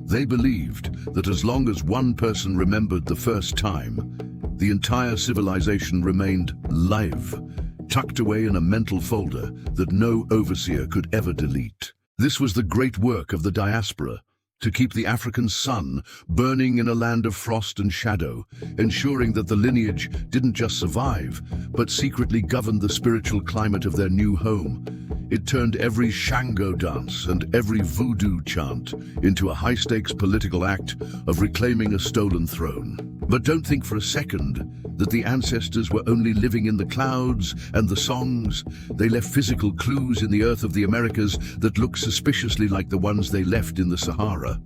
A: They believed that as long as one person remembered the first time, the entire civilization remained live, tucked away in a mental folder that no overseer could ever delete. This was the great work of the diaspora, to keep the African sun burning in a land of frost and shadow, ensuring that the lineage didn't just survive, but secretly governed the spiritual climate of their new home. It turned every Shango dance and every voodoo chant into a high-stakes political act of reclaiming a stolen throne. But don't think for a second that the ancestors were only living in the clouds and the songs. They left physical clues in the earth of the Americas that look suspiciously like the ones they left in the Sahara.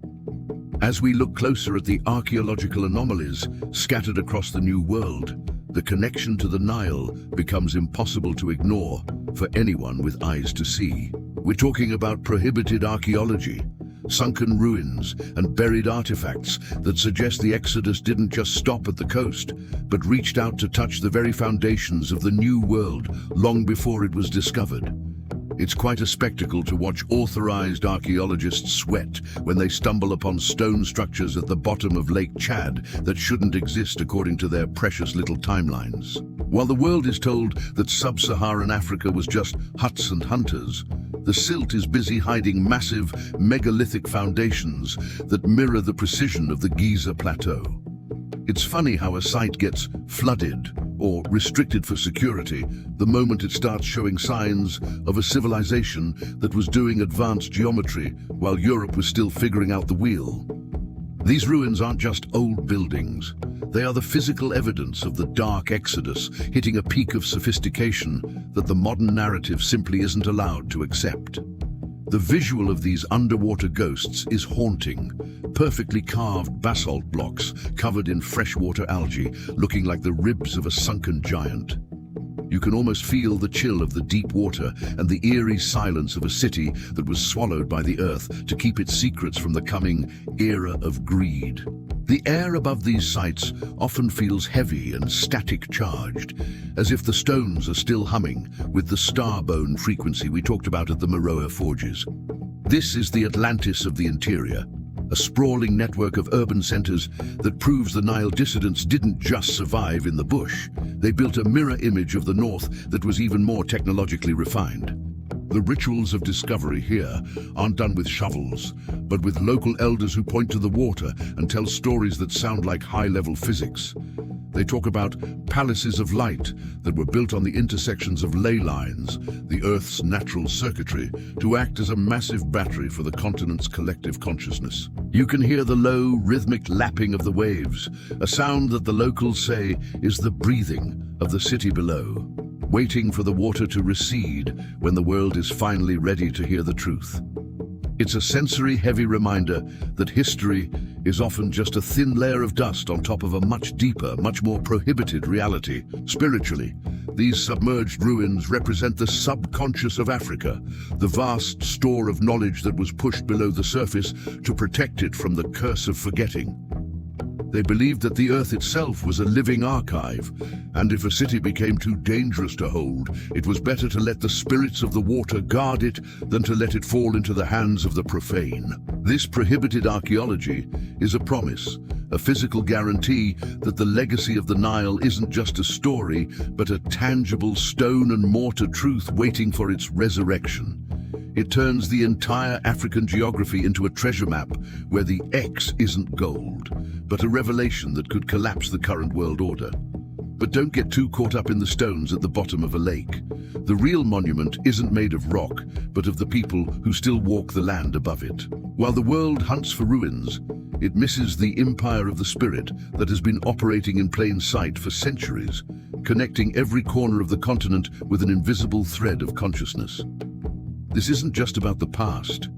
A: As we look closer at the archaeological anomalies scattered across the New World, the connection to the Nile becomes impossible to ignore for anyone with eyes to see. We're talking about prohibited archaeology, sunken ruins and buried artifacts that suggest the Exodus didn't just stop at the coast, but reached out to touch the very foundations of the New World long before it was discovered. It's quite a spectacle to watch authorized archaeologists sweat when they stumble upon stone structures at the bottom of Lake Chad that shouldn't exist according to their precious little timelines. While the world is told that sub-Saharan Africa was just huts and hunters, the silt is busy hiding massive megalithic foundations that mirror the precision of the Giza Plateau. It's funny how a site gets flooded or restricted for security the moment it starts showing signs of a civilization that was doing advanced geometry while Europe was still figuring out the wheel. These ruins aren't just old buildings. They are the physical evidence of the Dark Exodus hitting a peak of sophistication that the modern narrative simply isn't allowed to accept. The visual of these underwater ghosts is haunting. Perfectly carved basalt blocks covered in freshwater algae, looking like the ribs of a sunken giant. You can almost feel the chill of the deep water and the eerie silence of a city that was swallowed by the earth to keep its secrets from the coming era of greed. The air above these sites often feels heavy and static charged, as if the stones are still humming with the star-bone frequency we talked about at the Meroe Forges. This is the Atlantis of the interior, a sprawling network of urban centers that proves the Nile dissidents didn't just survive in the bush. They built a mirror image of the north that was even more technologically refined. The rituals of discovery here aren't done with shovels, but with local elders who point to the water and tell stories that sound like high-level physics. They talk about palaces of light that were built on the intersections of ley lines, the Earth's natural circuitry, to act as a massive battery for the continent's collective consciousness. You can hear the low, rhythmic lapping of the waves, a sound that the locals say is the breathing of the city below, waiting for the water to recede when the world is finally ready to hear the truth. It's a sensory-heavy reminder that history is often just a thin layer of dust on top of a much deeper, much more prohibited reality. Spiritually, these submerged ruins represent the subconscious of Africa, the vast store of knowledge that was pushed below the surface to protect it from the curse of forgetting. They believed that the earth itself was a living archive, and if a city became too dangerous to hold, it was better to let the spirits of the water guard it than to let it fall into the hands of the profane. This prohibited archaeology is a promise, a physical guarantee that the legacy of the Nile isn't just a story, but a tangible stone and mortar truth waiting for its resurrection. It turns the entire African geography into a treasure map where the X isn't gold, but a revelation that could collapse the current world order. But don't get too caught up in the stones at the bottom of a lake. The real monument isn't made of rock, but of the people who still walk the land above it. While the world hunts for ruins, it misses the empire of the spirit that has been operating in plain sight for centuries, connecting every corner of the continent with an invisible thread of consciousness. This isn't just about the past.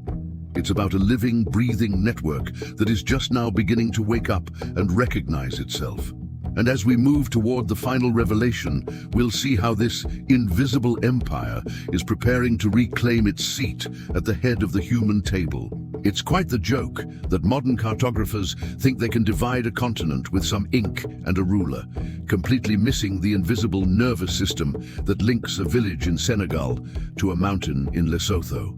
A: It's about a living, breathing network that is just now beginning to wake up and recognize itself. And as we move toward the final revelation, we'll see how this invisible empire is preparing to reclaim its seat at the head of the human table. It's quite the joke that modern cartographers think they can divide a continent with some ink and a ruler, completely missing the invisible nervous system that links a village in Senegal to a mountain in Lesotho.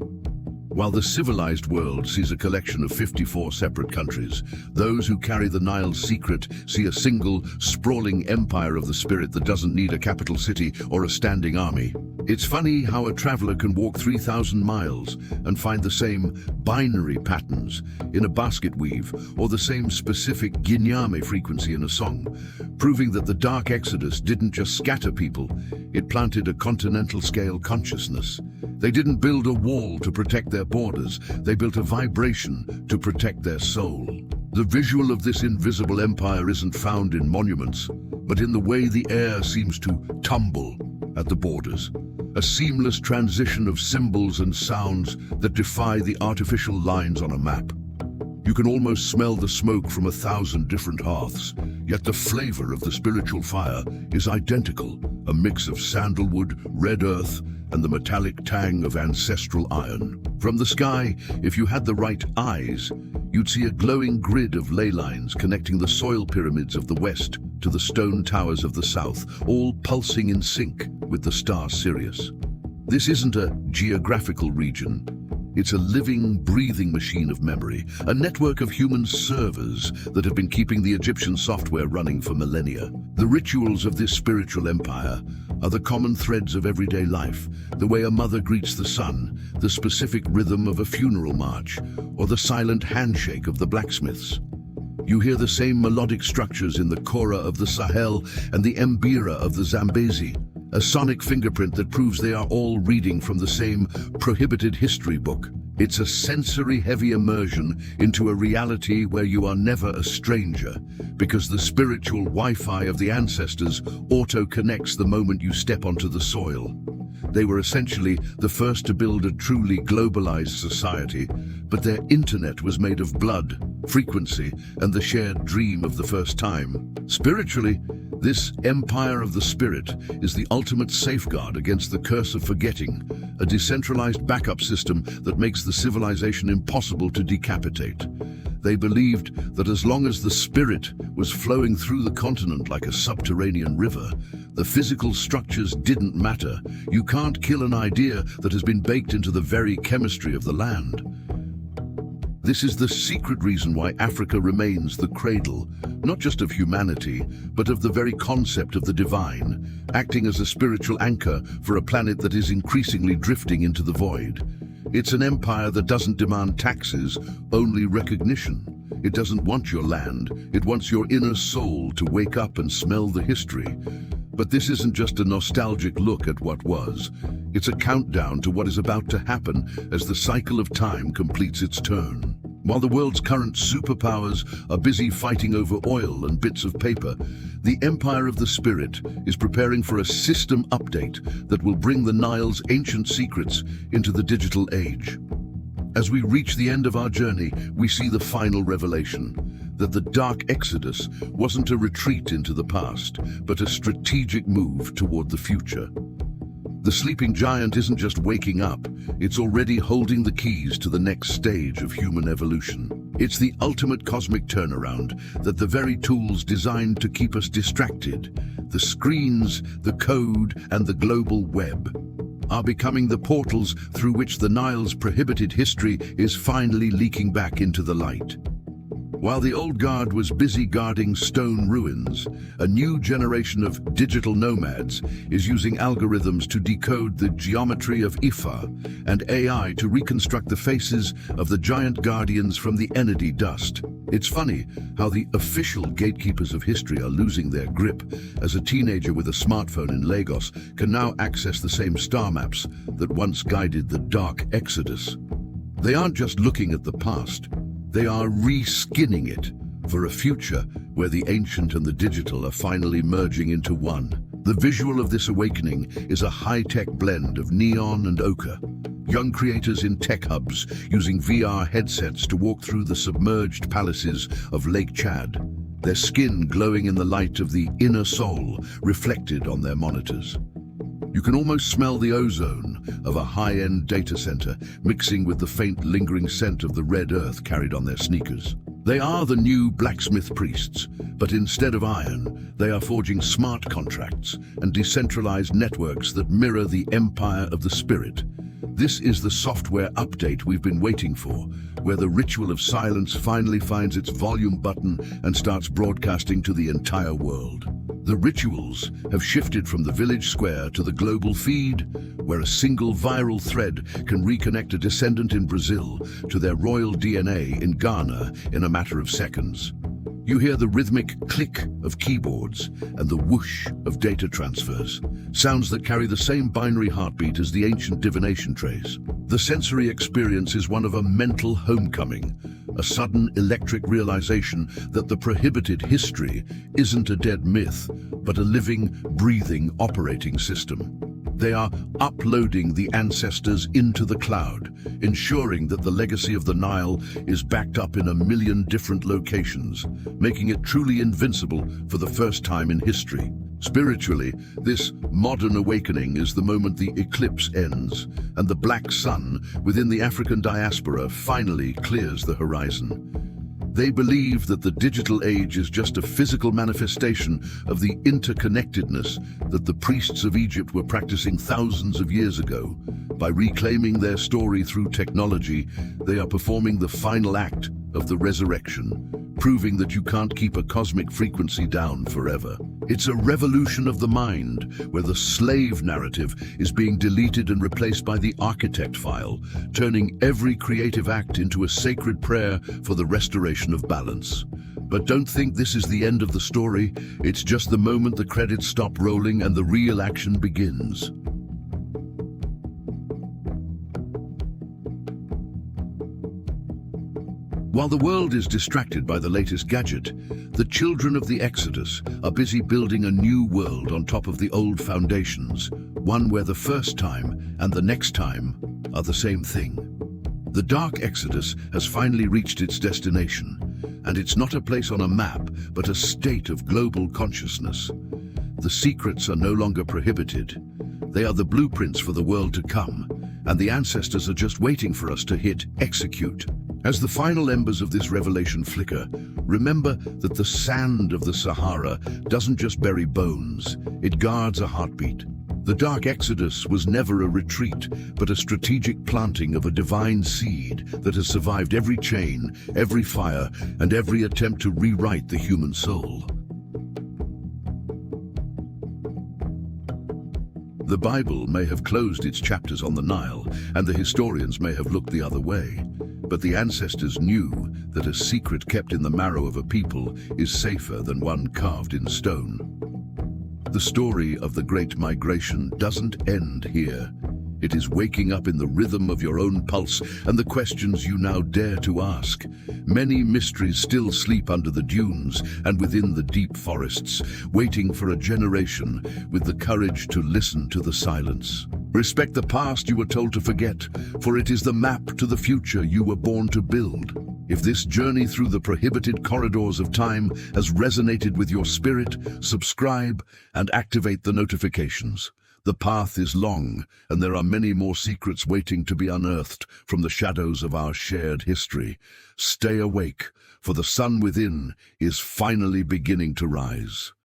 A: While the civilized world sees a collection of 54 separate countries, those who carry the Nile's secret see a single, sprawling empire of the spirit that doesn't need a capital city or a standing army. It's funny how a traveler can walk 3,000 miles and find the same binary patterns in a basket weave or the same specific Ginyame frequency in a song, proving that the Dark Exodus didn't just scatter people, it planted a continental-scale consciousness. They didn't build a wall to protect their borders, they built a vibration to protect their soul. The visual of this invisible empire isn't found in monuments, but in the way the air seems to tumble at the borders. A seamless transition of symbols and sounds that defy the artificial lines on a map. You can almost smell the smoke from 1,000 different hearths, yet the flavor of the spiritual fire is identical, a mix of sandalwood, red earth, and the metallic tang of ancestral iron. From the sky, if you had the right eyes, you'd see a glowing grid of ley lines connecting the soil pyramids of the west to the stone towers of the south, all pulsing in sync with the star Sirius. This isn't a geographical region. It's a living, breathing machine of memory, a network of human servers that have been keeping the Egyptian software running for millennia. The rituals of this spiritual empire are the common threads of everyday life, the way a mother greets the sun, the specific rhythm of a funeral march, or the silent handshake of the blacksmiths. You hear the same melodic structures in the Kora of the Sahel and the Mbira of the Zambezi, a sonic fingerprint that proves they are all reading from the same prohibited history book. It's a sensory-heavy immersion into a reality where you are never a stranger, because the spiritual Wi-Fi of the ancestors auto-connects the moment you step onto the soil. They were essentially the first to build a truly globalized society, but their internet was made of blood, frequency, and the shared dream of the first time. Spiritually, this empire of the spirit is the ultimate safeguard against the curse of forgetting, a decentralized backup system that makes the civilization impossible to decapitate. They believed that as long as the spirit was flowing through the continent like a subterranean river, the physical structures didn't matter. You can't kill an idea that has been baked into the very chemistry of the land. This is the secret reason why Africa remains the cradle, not just of humanity, but of the very concept of the divine, acting as a spiritual anchor for a planet that is increasingly drifting into the void. It's an empire that doesn't demand taxes, only recognition. It doesn't want your land, it wants your inner soul to wake up and smell the history. But this isn't just a nostalgic look at what was. It's a countdown to what is about to happen as the cycle of time completes its turn. While the world's current superpowers are busy fighting over oil and bits of paper, the Empire of the Spirit is preparing for a system update that will bring the Nile's ancient secrets into the digital age. As we reach the end of our journey, we see the final revelation, that the Dark Exodus wasn't a retreat into the past, but a strategic move toward the future. The sleeping giant isn't just waking up, it's already holding the keys to the next stage of human evolution. It's the ultimate cosmic turnaround, that the very tools designed to keep us distracted, the screens, the code, and the global web, are becoming the portals through which the Nile's prohibited history is finally leaking back into the light. While the old guard was busy guarding stone ruins, a new generation of digital nomads is using algorithms to decode the geometry of Ifa and AI to reconstruct the faces of the giant guardians from the Enedi dust. It's funny how the official gatekeepers of history are losing their grip, as a teenager with a smartphone in Lagos can now access the same star maps that once guided the Dark Exodus. They aren't just looking at the past, they are re-skinning it for a future where the ancient and the digital are finally merging into one. The visual of this awakening is a high-tech blend of neon and ochre. Young creators in tech hubs using VR headsets to walk through the submerged palaces of Lake Chad, their skin glowing in the light of the inner soul reflected on their monitors. You can almost smell the ozone of a high-end data center mixing with the faint lingering scent of the red earth carried on their sneakers. They are the new blacksmith priests, but instead of iron, they are forging smart contracts and decentralized networks that mirror the empire of the spirit. This is the software update we've been waiting for, where the ritual of silence finally finds its volume button and starts broadcasting to the entire world. The rituals have shifted from the village square to the global feed, where a single viral thread can reconnect a descendant in Brazil to their royal DNA in Ghana in a matter of seconds. You hear the rhythmic click of keyboards and the whoosh of data transfers, sounds that carry the same binary heartbeat as the ancient divination trays. The sensory experience is one of a mental homecoming, a sudden electric realization that the prohibited history isn't a dead myth, but a living, breathing operating system. They are uploading the ancestors into the cloud, ensuring that the legacy of the Nile is backed up in 1 million different locations, making it truly invincible for the first time in history. Spiritually, this modern awakening is the moment the eclipse ends and the black sun within the African diaspora finally clears the horizon. They believe that the digital age is just a physical manifestation of the interconnectedness that the priests of Egypt were practicing thousands of years ago. By reclaiming their story through technology, they are performing the final act of the resurrection, proving that you can't keep a cosmic frequency down forever. It's a revolution of the mind, where the slave narrative is being deleted and replaced by the architect file, turning every creative act into a sacred prayer for the restoration of balance. But don't think this is the end of the story. It's just the moment the credits stop rolling and the real action begins. While the world is distracted by the latest gadget, the children of the Exodus are busy building a new world on top of the old foundations, one where the first time and the next time are the same thing. The Dark Exodus has finally reached its destination, and it's not a place on a map, but a state of global consciousness. The secrets are no longer prohibited. They are the blueprints for the world to come, and the ancestors are just waiting for us to hit execute. As the final embers of this revelation flicker, remember that the sand of the Sahara doesn't just bury bones, it guards a heartbeat. The Dark Exodus was never a retreat, but a strategic planting of a divine seed that has survived every chain, every fire, and every attempt to rewrite the human soul. The Bible may have closed its chapters on the Nile, and the historians may have looked the other way. But the ancestors knew that a secret kept in the marrow of a people is safer than one carved in stone. The story of the Great Migration doesn't end here. It is waking up in the rhythm of your own pulse and the questions you now dare to ask. Many mysteries still sleep under the dunes and within the deep forests, waiting for a generation with the courage to listen to the silence. Respect the past you were told to forget, for it is the map to the future you were born to build. If this journey through the prohibited corridors of time has resonated with your spirit, subscribe and activate the notifications. The path is long, and there are many more secrets waiting to be unearthed from the shadows of our shared history. Stay awake, for the sun within is finally beginning to rise.